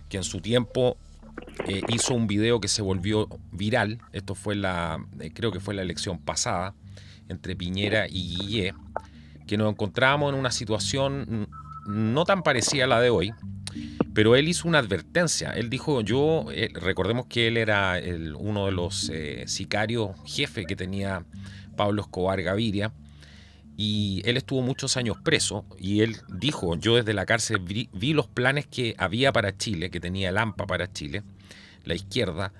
que en su tiempo hizo un video que se volvió viral. Esto fue creo que fue la elección pasada, entre Piñera y Guillé, que nos encontrábamos en una situación no tan parecida a la de hoy, pero él hizo una advertencia. Él dijo, recordemos que él era uno de los sicarios jefe que tenía Pablo Escobar Gaviria, y él estuvo muchos años preso, y él dijo, yo desde la cárcel vi los planes que había para Chile, que tenía el AMPA para Chile, la izquierda,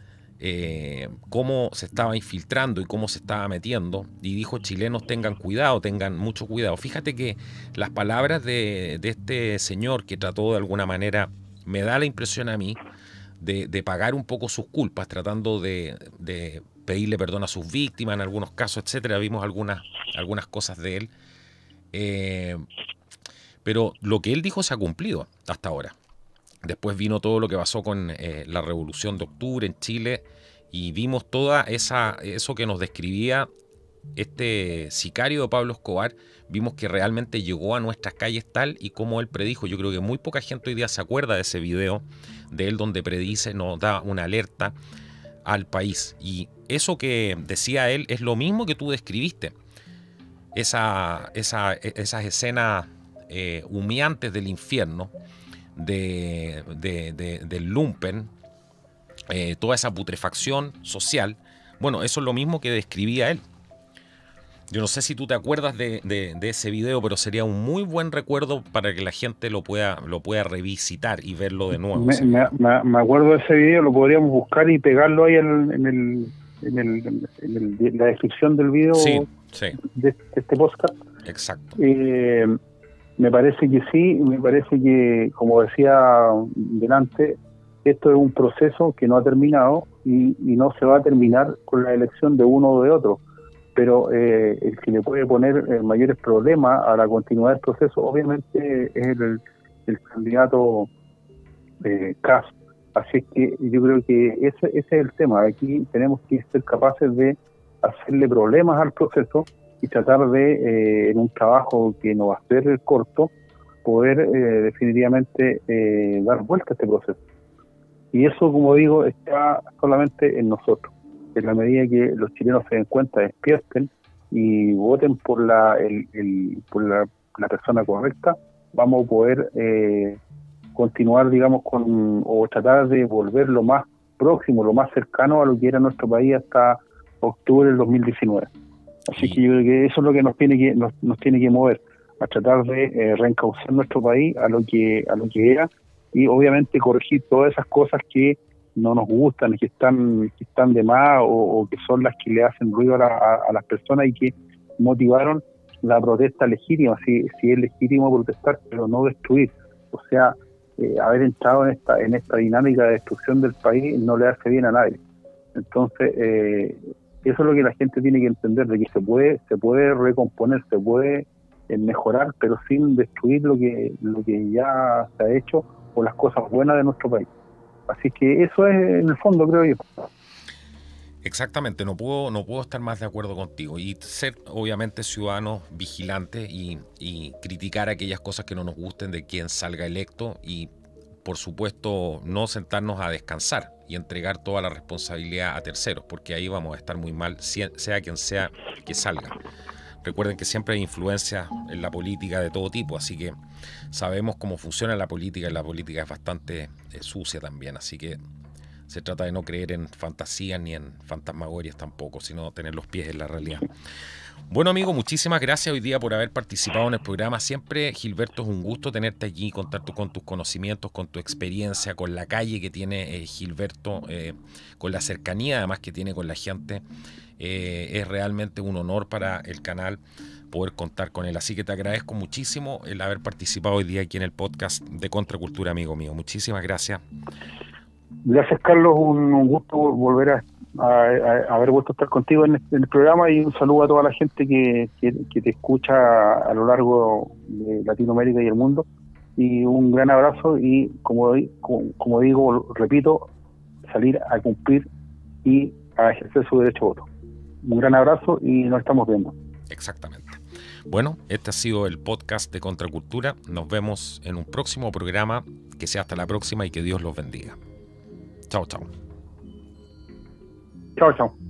cómo se estaba infiltrando y cómo se estaba metiendo, y dijo, chilenos tengan cuidado, tengan mucho cuidado. Fíjate que las palabras de este señor, que trató de alguna manera, me da la impresión a mí, de pagar un poco sus culpas, tratando de pedirle perdón a sus víctimas en algunos casos, etcétera. Vimos algunas cosas de él, pero lo que él dijo se ha cumplido hasta ahora. Después vino todo lo que pasó con la Revolución de Octubre en Chile, y vimos toda eso que nos describía este sicario de Pablo Escobar. Vimos que realmente llegó a nuestras calles tal y como él predijo. Yo creo que muy poca gente hoy día se acuerda de ese video de él donde predice, nos da una alerta al país. Y eso que decía él es lo mismo que tú describiste. Esas escenas humeantes del infierno, del lumpen, toda esa putrefacción social. Bueno, eso es lo mismo que describía él. Yo no sé si tú te acuerdas de ese video, pero sería un muy buen recuerdo para que la gente lo pueda revisitar y verlo de nuevo. Me acuerdo de ese video, lo podríamos buscar y pegarlo ahí en la descripción del video. Sí, sí. De este podcast. Exacto. Me parece que sí, me parece que, como decía delante, esto es un proceso que no ha terminado y no se va a terminar con la elección de uno o de otro. Pero el que le puede poner mayores problemas a la continuidad del proceso, obviamente, es el candidato Kast. Así es que yo creo que ese es el tema. Aquí tenemos que ser capaces de hacerle problemas al proceso y tratar de, en un trabajo que no va a ser corto, poder definitivamente dar vuelta a este proceso. Y eso, como digo, está solamente en nosotros. En la medida que los chilenos se den cuenta, despierten y voten por la persona correcta, vamos a poder continuar, digamos, o tratar de volver lo más próximo, lo más cercano a lo que era nuestro país hasta octubre del 2019. Así que yo creo que eso es lo que nos tiene que mover, a tratar de reencauzar nuestro país a lo que era, y obviamente corregir todas esas cosas que no nos gustan, que están de más, o que son las que le hacen ruido a las personas y que motivaron la protesta legítima. Si es legítimo protestar, pero no destruir. O sea, haber entrado en esta dinámica de destrucción del país no le hace bien a nadie. Entonces, eso es lo que la gente tiene que entender, de que se puede recomponer, se puede mejorar, pero sin destruir lo que ya se ha hecho o las cosas buenas de nuestro país. Así que eso es en el fondo, creo yo. Exactamente, no puedo estar más de acuerdo contigo, y ser obviamente ciudadanos vigilantes y criticar aquellas cosas que no nos gusten de quien salga electo, y por supuesto no sentarnos a descansar y entregar toda la responsabilidad a terceros, porque ahí vamos a estar muy mal, sea quien sea que salga. Recuerden que siempre hay influencias en la política de todo tipo, así que sabemos cómo funciona la política, y la política es bastante sucia también, así que se trata de no creer en fantasías ni en fantasmagorias tampoco, sino tener los pies en la realidad. Bueno, amigo, muchísimas gracias hoy día por haber participado en el programa. Siempre, Gilberto, es un gusto tenerte aquí, contar con tus conocimientos, con tu experiencia, con la calle que tiene Gilberto, con la cercanía además que tiene con la gente. Es realmente un honor para el canal poder contar con él. Así que te agradezco muchísimo el haber participado hoy día aquí en el podcast de Contracultura, amigo mío. Muchísimas gracias. Gracias, Carlos. Un gusto volver a haber vuelto a estar contigo en el programa, y un saludo a toda la gente que te escucha a lo largo de Latinoamérica y el mundo. Y un gran abrazo, y como digo, repito, salir a cumplir y a ejercer su derecho a voto. Un gran abrazo y nos estamos viendo. Exactamente. Bueno, este ha sido el podcast de Contracultura. Nos vemos en un próximo programa. Que sea hasta la próxima y que Dios los bendiga. Chao, chao. Chao, chao.